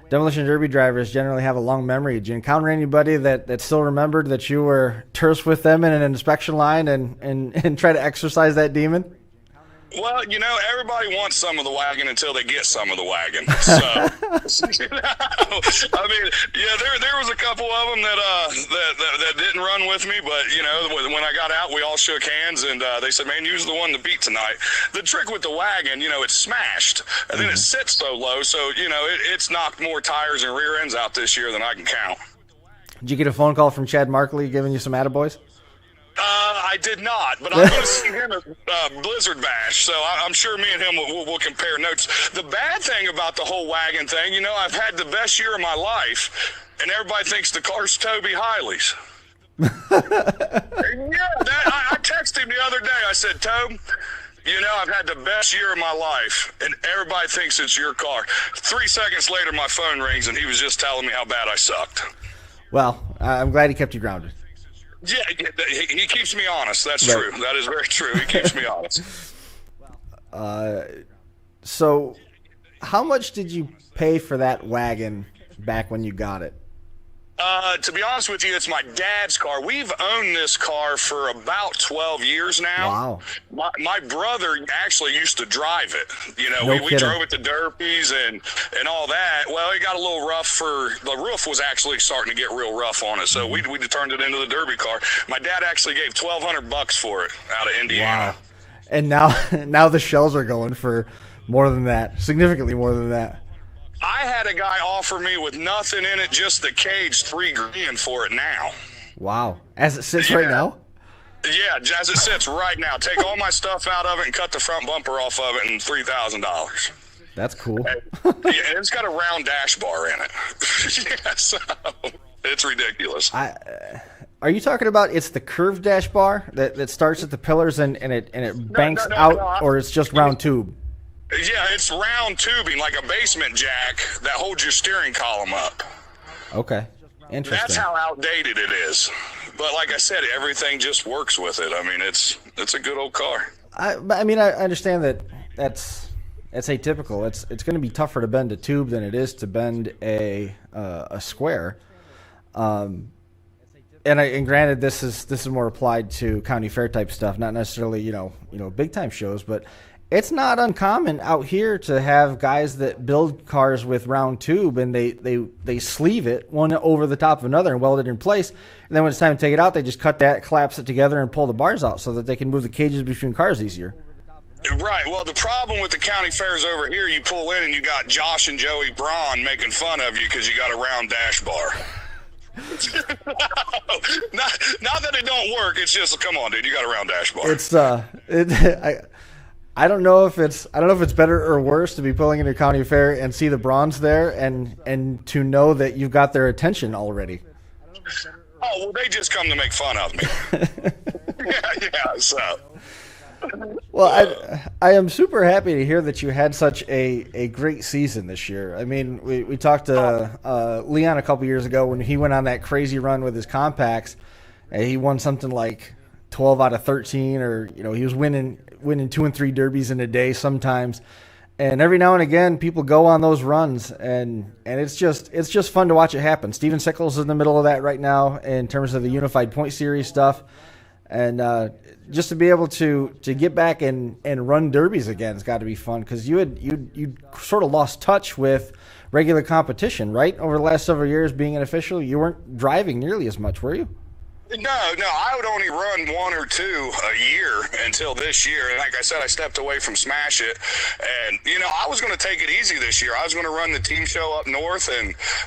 Demolition Derby drivers generally have a long memory. Did you encounter anybody that still remembered that you were terse with them in an inspection line and try to exercise that demon? Well, everybody wants some of the wagon until they get some of the wagon. So, I mean, there was a couple of them that didn't run with me, but when I got out, we all shook hands, and they said, "Man, you're the one to beat tonight." The trick with the wagon, it's smashed, and then it sits so low, so it's knocked more tires and rear ends out this year than I can count. Did you get a phone call from Chad Markley giving you some attaboys? I did not, but I'm going to see him at Blizzard Bash, so I'm sure me and him will compare notes. The bad thing about the whole wagon thing, I've had the best year of my life, and everybody thinks the car's Toby Hiley's. I texted him the other day. I said, "Tobe, I've had the best year of my life, and everybody thinks it's your car." 3 seconds later, my phone rings, and he was just telling me how bad I sucked. Well, I'm glad he kept you grounded. Yeah, he keeps me honest. That's true. That is very true. He keeps me honest. So how much did you pay for that wagon back when you got it? To be honest with you, it's my dad's car. We've owned this car for about 12 years now. Wow. My brother actually used to drive it. We drove it to derbies and all that. Well, it got a little rough the roof was actually starting to get real rough on it. So we turned it into the derby car. My dad actually gave $1,200 for it out of Indiana. Wow. And now the shells are going for more than that, significantly more than that. I had a guy offer me with nothing in it, just the cage, $3,000 for it now. Wow. As it sits right now? Yeah, as it sits right now. Take all my stuff out of it and cut the front bumper off of it, and $3,000. That's cool. And it's got a round dash bar in it. So it's ridiculous. Are you talking about it's the curved dash bar that starts at the pillars and it banks out, or it's just round tube? Yeah, it's round tubing like a basement jack that holds your steering column up. Okay, interesting. That's how outdated it is. But like I said, everything just works with it. I mean, it's a good old car. I understand that's atypical. It's going to be tougher to bend a tube than it is to bend a square. And granted, this is more applied to county fair type stuff, not necessarily big time shows, but it's not uncommon out here to have guys that build cars with round tube and they sleeve it one over the top of another and weld it in place. And then when it's time to take it out, they just cut that, collapse it together, and pull the bars out so that they can move the cages between cars easier. Right. Well, the problem with the county fairs over here, you pull in and you got Josh and Joey Braun making fun of you because you got a round dash bar. not that it don't work. It's just, come on, dude, you got a round dash bar. I don't know if it's better or worse to be pulling into a county fair and see the bronze there and to know that you've got their attention already. Oh, well, they just come to make fun of me. Yeah, so. Well, I am super happy to hear that you had such a great season this year. I mean, we talked to Leon a couple years ago when he went on that crazy run with his compacts. He won something like 12 out of 13, or he was winning 2 and 3 derbies in a day sometimes. And every now and again, people go on those runs, and it's just fun to watch it happen. Steven Sickles is in the middle of that right now in terms of the Unified Point Series stuff, and just to be able to get back and run derbies again has got to be fun, because you sort of lost touch with regular competition, right? Over the last several years, being an official, you weren't driving nearly as much, were you? No, I would only run 1 or 2 a year until this year. And like I said, I stepped away from Smash It. And, I was going to take it easy this year. I was going to run the team show up north,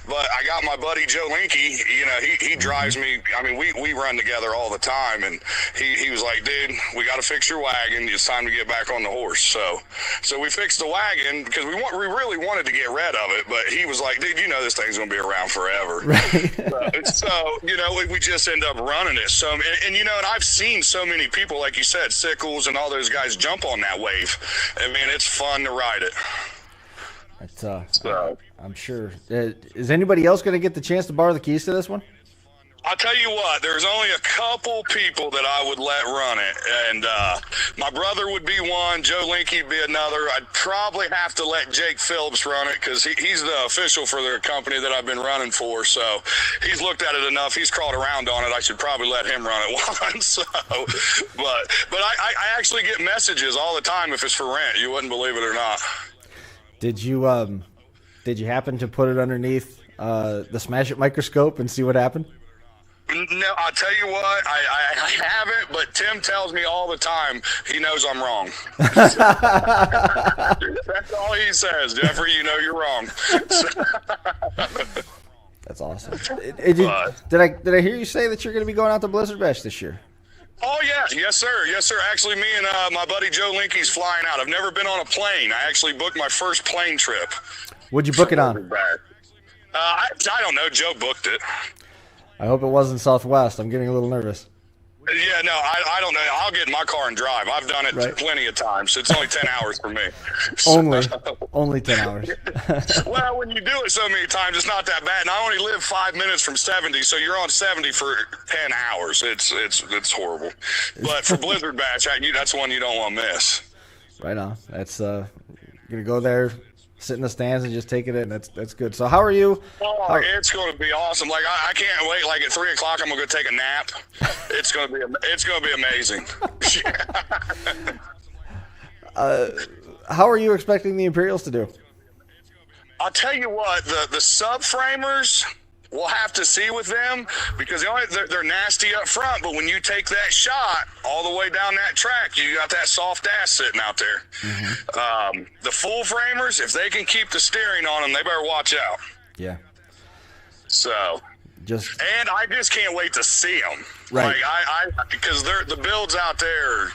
but I got my buddy Joe Linke. He drives me. I mean, we run together all the time. And he was like, dude, we got to fix your wagon. It's time to get back on the horse. So we fixed the wagon because we really wanted to get rid of it. But he was like, dude, this thing's going to be around forever. Right. So, we just end up running it. So, and I've seen so many people, like you said, Sickles and all those guys jump on that wave. I mean, it's fun to ride it. That's I'm sure. Is anybody else going to get the chance to borrow the keys to this one? I'll tell you what, there's only a couple people that I would let run it, and my brother would be one, Joe Linke would be another. I'd probably have to let Jake Phillips run it because he's the official for the company that I've been running for, so he's looked at it enough. He's crawled around on it. I should probably let him run it once. But I actually get messages all the time if it's for rent. You wouldn't believe it or not. Did you happen to put it underneath the Smash It microscope and see what happened? No, I'll tell you what, I haven't, but Tim tells me all the time he knows I'm wrong. That's all he says. Jeffrey, you're wrong. That's awesome. Did I hear you say that you're going to be going out to Blizzard Bash this year? Oh, yeah. Yes, sir. Actually, me and my buddy Joe Linke's flying out. I've never been on a plane. I actually booked my first plane trip. What'd you book it on? I don't know. Joe booked it. I hope it wasn't Southwest. I'm getting a little nervous. Yeah, no, I don't know. I'll get in my car and drive. I've done it plenty of times. It's only 10 hours for me. Only 10 hours. Well, when you do it so many times, it's not that bad. And I only live 5 minutes from 70, so you're on 70 for 10 hours. It's horrible. But for Blizzard Bash, that's one you don't want to miss. Right on. That's going to go there, sit in the stands and just take it in. That's good. So how are you? It's going to be awesome. Like I can't wait. Like at 3 o'clock, I'm going to go take a nap. It's going to be amazing. How are you expecting the Imperials to do? I'll tell you what, the subframers, we'll have to see with them because they're nasty up front, but when you take that shot all the way down that track, you got that soft ass sitting out there. Mm-hmm. The full framers, if they can keep the steering on them, they better watch out. Yeah. So, and I just can't wait to see them. Right. Like because the builds out there,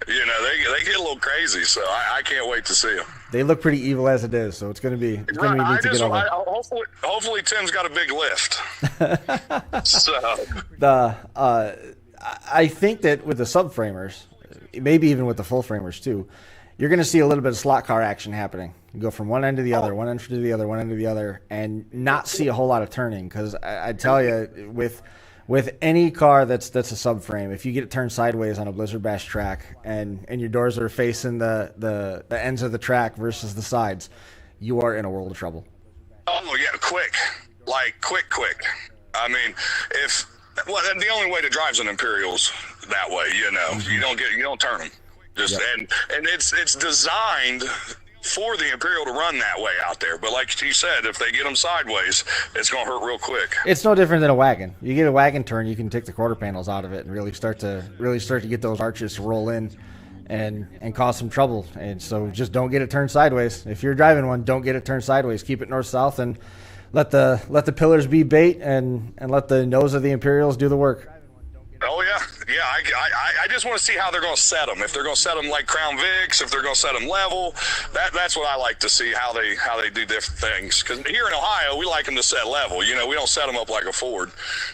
they get a little crazy. So I can't wait to see them. They look pretty evil as it is, so it's going to be neat to get over. Hopefully Tim's got a big lift. I think that with the subframers, maybe even with the full framers too, you're going to see a little bit of slot car action happening. You go from one end to the other, one end to the other, one end to the other, and not see a whole lot of turning. Because I tell you, with any car that's a subframe, if you get it turned sideways on a Blizzard Bash track and your doors are facing the ends of the track versus the sides, you are in a world of trouble. Oh yeah, quick. I mean, the only way to drive's an Imperials that way, you don't turn them. And it's designed for the Imperial to run that way out there. But like you said, if they get them sideways, it's going to hurt real quick. It's no different than a wagon. You get a wagon turn, you can take the quarter panels out of it and really start to get those arches to roll in and cause some trouble. And so just don't get it turned sideways. If you're driving one, don't get it turned sideways. Keep it north-south and let the pillars be bait and let the nose of the Imperials do the work. Oh, yeah. Yeah, I just want to see how they're going to set them. If they're going to set them like Crown Vics, if they're going to set them level, that's what I like to see, how they do different things. Because here in Ohio, we like them to set level. You know, we don't set them up like a Ford.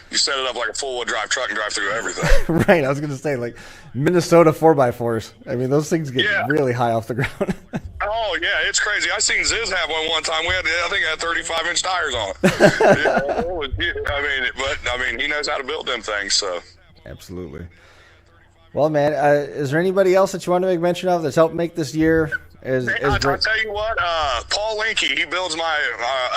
You set it up like a four-wheel drive truck and drive through everything. Right, I was going to say, like Minnesota 4x4s. I mean, those things get really high off the ground. Oh, yeah, it's crazy. I seen Ziz have one time. I think it had 35-inch tires on it. I mean, he knows how to build them things, so. Absolutely. Well, man, is there anybody else that you want to make mention of that's helped make this year as great? I'll tell you what, Paul Linke, he builds my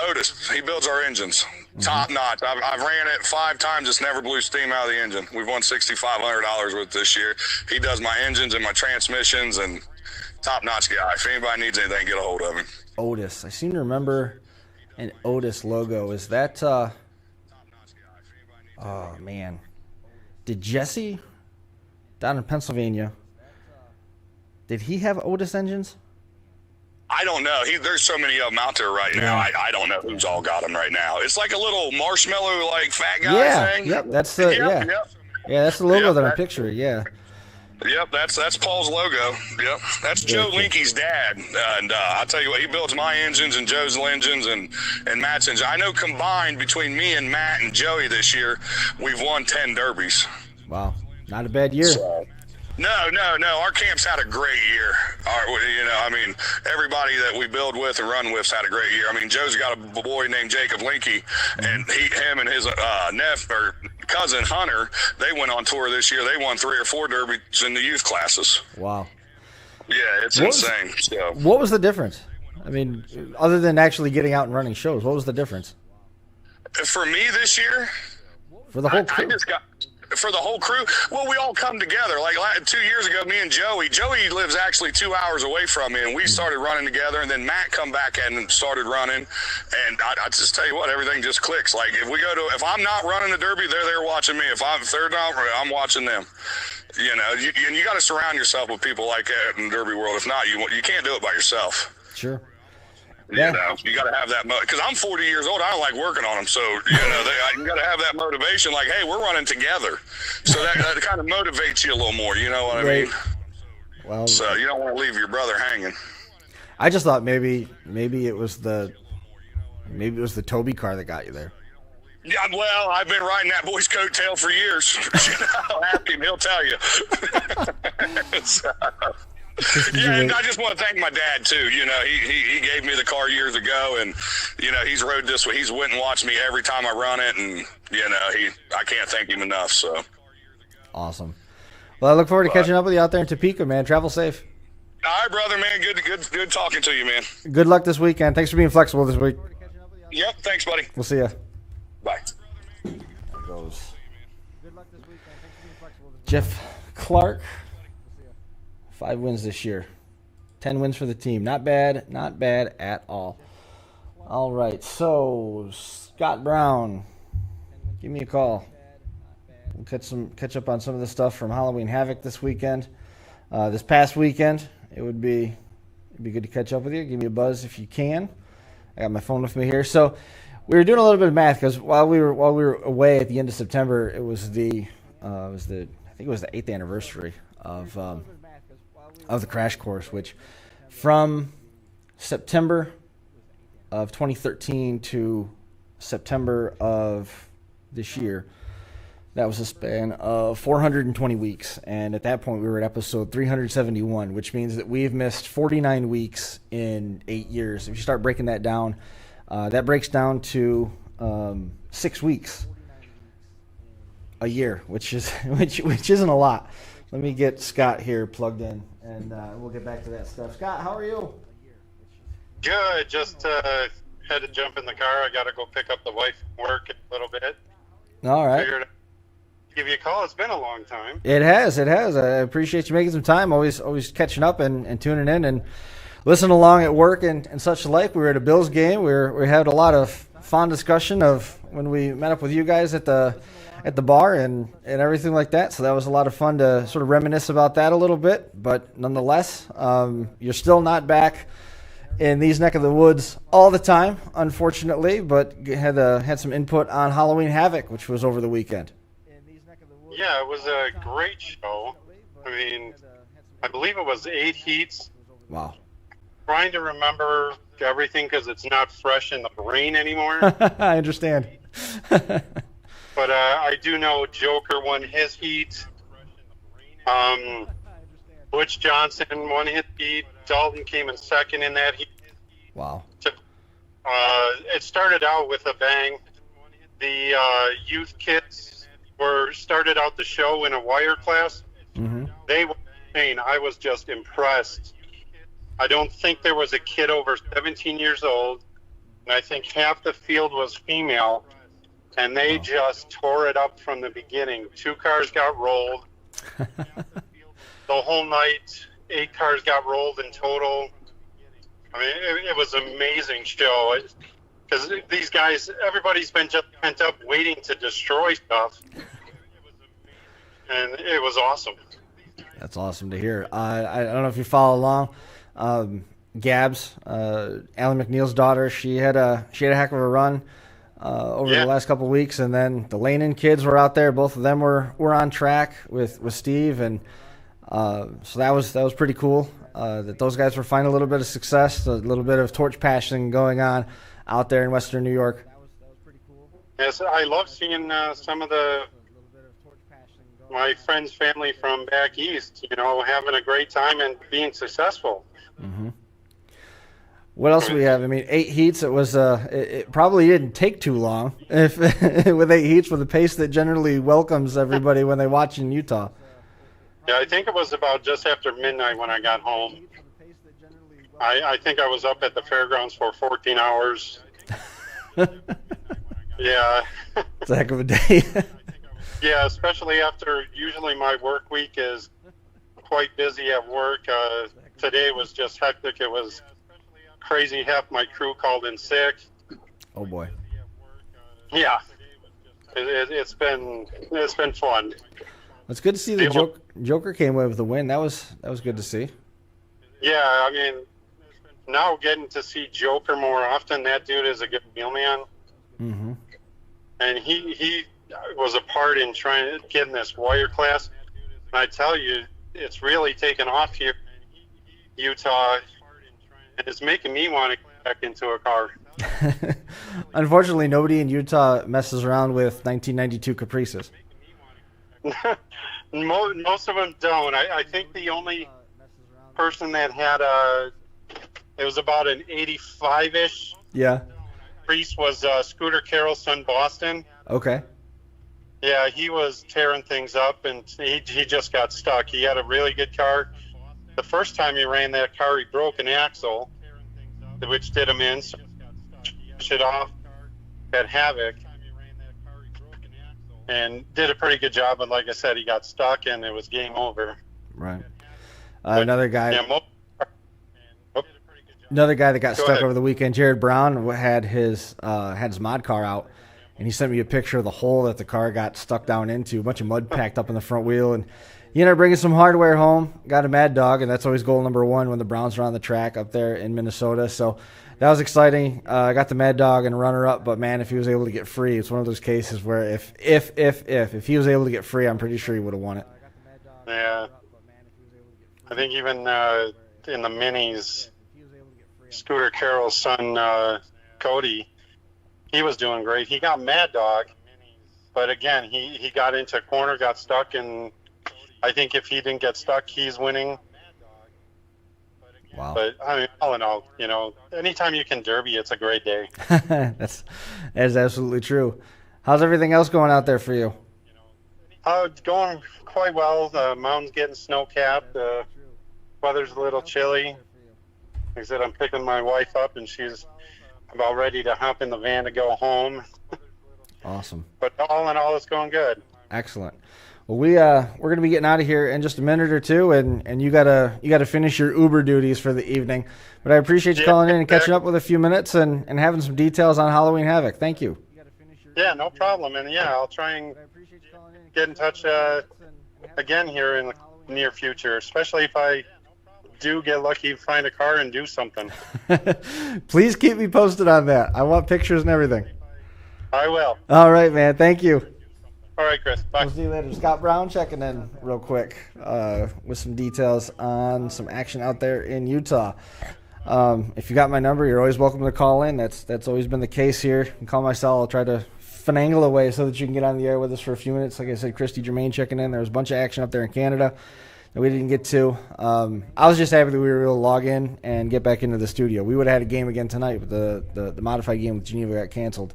Otis. He builds our engines. Top notch. I've ran it 5 times. It's never blew steam out of the engine. We've won $6,500 with it this year. He does my engines and my transmissions, and top-notch guy. If anybody needs anything, get a hold of him. Otis. I seem to remember an Otis logo. Is that oh, man. Did Jesse down in Pennsylvania, did he have Otis engines? I don't know. There's so many of them out there right now. I don't know who's all got them right now. It's like a little marshmallow, like fat guy thing. Yep, that's the yeah, that's the logo that I'm picturing. Yeah. Yep, that's Paul's logo. Yep, that's Joe Linke's dad, and I'll tell you what, he builds my engines and Joe's engines and Matt's engines. I know combined between me and Matt and Joey this year, we've won 10 derbies. Wow, not a bad year. So, no. Our camp's had a great year. Everybody that we build with and run with's had a great year. I mean, Joe's got a boy named Jacob Linke, and him and his cousin Hunter, they went on tour this year. They won 3 or 4 derbies in the youth classes. Wow. Yeah, it's insane. What was the difference? I mean, other than actually getting out and running shows, what was the difference? For me this year? For the whole crew? For the whole crew, well, we all come together. Like 2 years ago, me and Joey lives actually 2 hours away from me, and we started running together. And then Matt come back and started running. And I just tell you what, everything just clicks. Like if I'm not running the derby, they're there watching me. If they're not, I'm watching them. You know, you got to surround yourself with people like that in the derby world. If not, you can't do it by yourself. Sure. Yeah. You know, you got to have that because I'm 40 years old. I don't like working on them, so you got to have that motivation. Like, hey, we're running together, so that kind of motivates you a little more. You know what I mean? Well, so you don't want to leave your brother hanging. I just thought maybe it was the Toby car that got you there. Yeah, well, I've been riding that boy's coattail for years. Ask him, he'll tell you. Yeah, and I just want to thank my dad too. You know, he gave me the car years ago, and you know he's rode this. He's went and watched me every time I run it, and you know I can't thank him enough. So awesome. Well, I look forward to catching up with you out there in Topeka, man. Travel safe. All right, brother, man. Good talking to you, man. Good luck this weekend. Thanks for being flexible this week. Yep, thanks, buddy. We'll see ya. Bye. There goes Jeff Clark. 5 wins this year. 10 wins for the team. Not bad at all. All right, so Scott Brown, give me a call. We'll catch up on some of the stuff from Halloween Havoc this weekend. This past weekend, it'd be good to catch up with you. Give me a buzz if you can. I got my phone with me here. So we were doing a little bit of math because while we were away at the end of September, it was the 8th anniversary of the crash course, which from September of 2013 to September of this year, that was a span of 420 weeks. And at that point, we were at episode 371, which means that we've missed 49 weeks in 8 years. If you start breaking that down, that breaks down to 6 weeks a year, which isn't a lot. Let me get Scott here plugged in, and we'll get back to that stuff. Scott, how are you? Good. Just had to jump in the car. I got to go pick up the wife from work in a little bit. All right. Figured I'd give you a call. It's been a long time. It has. I appreciate you making some time. Always catching up and tuning in and listening along at work and such like. We were at a Bills game. We had a lot of fun discussion of when we met up with you guys at the bar and everything like that. So that was a lot of fun to sort of reminisce about that a little bit. But nonetheless, you're still not back in these neck of the woods all the time, unfortunately, but had some input on Halloween Havoc, which was over the weekend. Yeah, it was a great show. I mean, I believe it was 8 heats. Wow. Trying to remember everything because it's not fresh in the brain anymore. I understand. But I do know Joker won his heat. Butch Johnson won his heat. Dalton came in second in that heat. Wow. It started out with a bang. The youth kids started out the show in a wire class. Mm-hmm. They were insane. I was just impressed. I don't think there was a kid over 17 years old, and I think half the field was female, and they just tore it up from the beginning. 2 cars got rolled. The whole night, 8 cars got rolled in total. I mean, it was an amazing show. Because these guys, everybody's been just pent up waiting to destroy stuff. And it was awesome. That's awesome to hear. I don't know if you follow along. Gabs, Alan McNeil's daughter, she had a heck of a run over the last couple of weeks, and then the Laine kids were out there. Both of them were on track with Steve, and so that was pretty cool. That those guys were finding a little bit of success, a little bit of torch passing going on out there in Western New York. Yes, I love seeing some of my friends' family from back east, having a great time and being successful. Mm-hmm. What else do we have? I mean, 8 heats. It was it probably didn't take too long if with 8 heats, with the pace that generally welcomes everybody when they watch in Utah. Yeah, I think it was about just after midnight when I got home. I think I was up at the fairgrounds for 14 hours. Yeah. It's a heck of a day. Yeah, especially after usually my work week is quite busy at work. Today was just hectic. It was crazy. Half my crew called in sick. Oh boy. Yeah. It's been fun. It's good to see the Joker came away with the win. That was good to see. Yeah, I mean, now getting to see Joker more often. That dude is a good wheelman. Mm-hmm. And he was a part in trying to get in this wire class. And I tell you, it's really taken off here in Utah, and it's making me want to get back into a car. Unfortunately, nobody in Utah messes around with 1992 Caprices. Most of them don't. I think the only person that had it was about an 85-ish. Yeah. Caprice was Scooter Carroll's son, Boston. Okay. Yeah, he was tearing things up, and he just got stuck. He had a really good car. The first time he ran that car, he broke an axle, which did him in. So it off, had havoc, and did a pretty good job. But like I said, he got stuck, and it was game over. Right. Another guy. Yeah, Another guy that got stuck ahead. over the weekend, Jared Brown, had his mod car out, and he sent me a picture of the hole that the car got stuck down into. A bunch of mud packed up in the front wheel, and he ended up bringing some hardware home. Got a Mad Dog, and that's always goal number 1 when the Browns are on the track up there in Minnesota. So that was exciting. I got the Mad Dog and runner-up, but man, if he was able to get free, it's one of those cases where if he was able to get free, I'm pretty sure he would have won it. Yeah. I think even in the minis, Scooter Carroll's son, Cody, he was doing great. He got Mad Dog, but again, he got into a corner, got stuck, and I think if he didn't get stuck, he's winning. Wow. But I mean, all in all, anytime you can derby, it's a great day. That is absolutely true. How's everything else going out there for you? It's going quite well. The mountain's getting snow-capped. The weather's a little chilly. Like I said, I'm picking my wife up, and she's about ready to hop in the van to go home. Awesome. But all in all, it's going good. Excellent. Well, we're gonna be getting out of here in just a minute or two, and you gotta finish your Uber duties for the evening. But I appreciate you calling in and catching up with a few minutes and having some details on Halloween Havoc. Thank you. Yeah, no problem. And yeah, I'll try and get in touch again here in the near future, especially if I do get lucky to find a car and do something. Please keep me posted on that. I want pictures and everything. I will. All right, man. Thank you. All right, Chris. Bye. We'll see you later. Scott Brown checking in real quick with some details on some action out there in Utah. If you got my number, you're always welcome to call in. That's always been the case here. You can call my cell. I'll try to finagle a way so that you can get on the air with us for a few minutes. Like I said, Christy Germain checking in. There was a bunch of action up there in Canada that we didn't get to. I was just happy that we were able to log in and get back into the studio. We would have had a game again tonight, but the modified game with Geneva got canceled.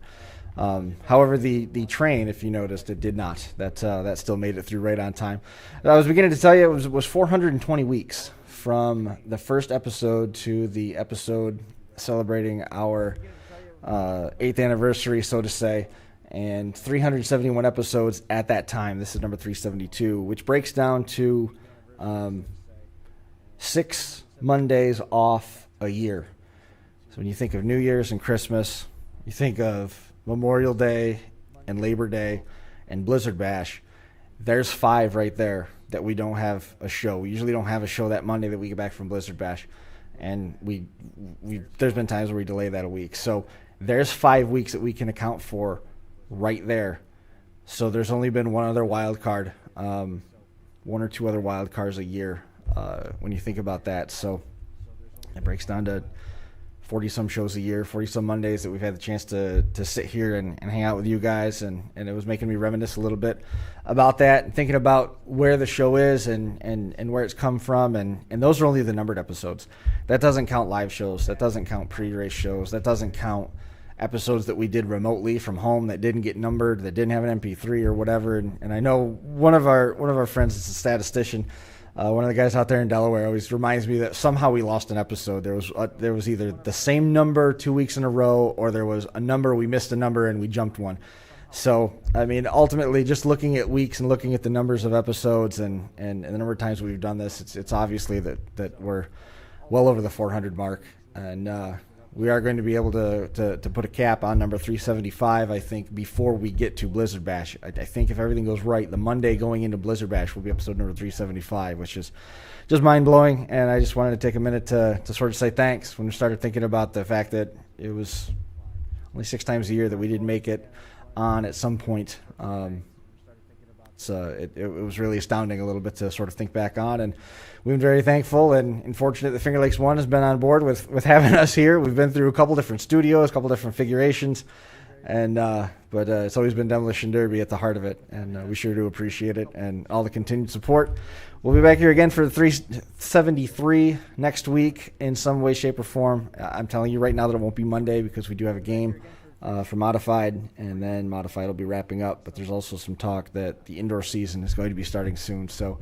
However, the train, if you noticed, it did not. That still made it through right on time. I was beginning to tell you it was 420 weeks from the first episode to the episode celebrating our 8th anniversary, so to say, and 371 episodes at that time. This is number 372, which breaks down to 6 Mondays off a year. So when you think of New Year's and Christmas, you think of Memorial Day and Labor Day and Blizzard Bash. There's 5 right there that we don't have a show. We usually don't have a show that Monday that we get back from Blizzard Bash, and we there's been times where we delay that a week. So there's 5 weeks that we can account for right there. So there's only been one other wild card, 1 or 2 other wild cards a year when you think about that. So it breaks down to 40-some shows a year, 40-some Mondays that we've had the chance to sit here and hang out with you guys, and it was making me reminisce a little bit about that and thinking about where the show is and where it's come from, and those are only the numbered episodes. That doesn't count live shows. That doesn't count pre-race shows. That doesn't count episodes that we did remotely from home that didn't get numbered, that didn't have an MP3 or whatever. And I know one of our friends is a statistician. One of the guys out there in Delaware always reminds me that somehow we lost an episode. There was either the same number 2 weeks in a row, or there was a number, we missed a number and we jumped one. So, I mean, ultimately, just looking at weeks and looking at the numbers of episodes and the number of times we've done this, it's obviously that we're well over the 400 mark. And we are going to be able to put a cap on number 375, I think, before we get to Blizzard Bash. I think if everything goes right, the Monday going into Blizzard Bash will be episode number 375, which is just mind-blowing. And I just wanted to take a minute to sort of say thanks when we started thinking about the fact that it was only 6 times a year that we didn't make it on at some point. So it was really astounding a little bit to sort of think back on, and we've been very thankful and fortunate that Finger Lakes One has been on board with having us here. We've been through a couple different studios, a couple different figurations, and but it's always been Demolition Derby at the heart of it, and we sure do appreciate it and all the continued support. We'll be back here again for 373 next week in some way, shape, or form. I'm telling you right now that it won't be Monday because we do have a game for Modified, and then Modified will be wrapping up, but there's also some talk that the indoor season is going to be starting soon, so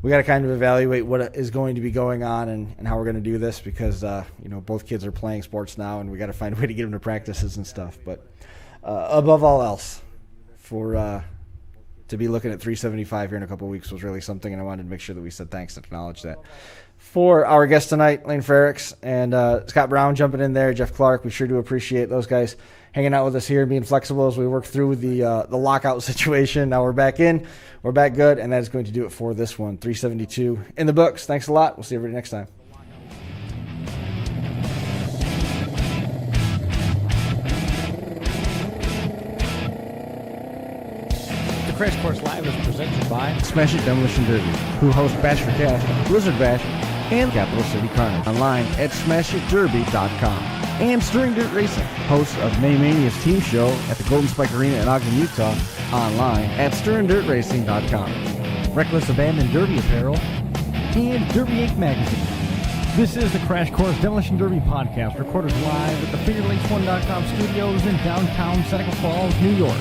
we got to kind of evaluate what is going to be going on and how we're going to do this, because both kids are playing sports now, and we got to find a way to get them to practices and stuff. But above all else, to be looking at 375 here in a couple of weeks was really something, and I wanted to make sure that we said thanks and acknowledge that. For our guest tonight, Laine Frerichs and Scott Brown jumping in there, Jeff Clark, we sure do appreciate those guys hanging out with us here and being flexible as we work through the lockout situation. Now we're back in, we're back good, and that is going to do it for this one. 372 in the books. Thanks a lot. We'll see everybody next time. The Crash Course Live is presented by Smash It Demolition Derby, who host Bash for Cash, Blizzard Bash, and Capital City Carnage. Online at smashitderby.com. And Stirring Dirt Racing, host of May Mania's team show at the Golden Spike Arena in Ogden, Utah. Online at stirringdirtracing.com. Reckless Abandon Derby Apparel, and Derby Inc. Magazine. This is the Crash Course Demolition Derby podcast, recorded live at the FingerLakes1.com studios in downtown Seneca Falls, New York.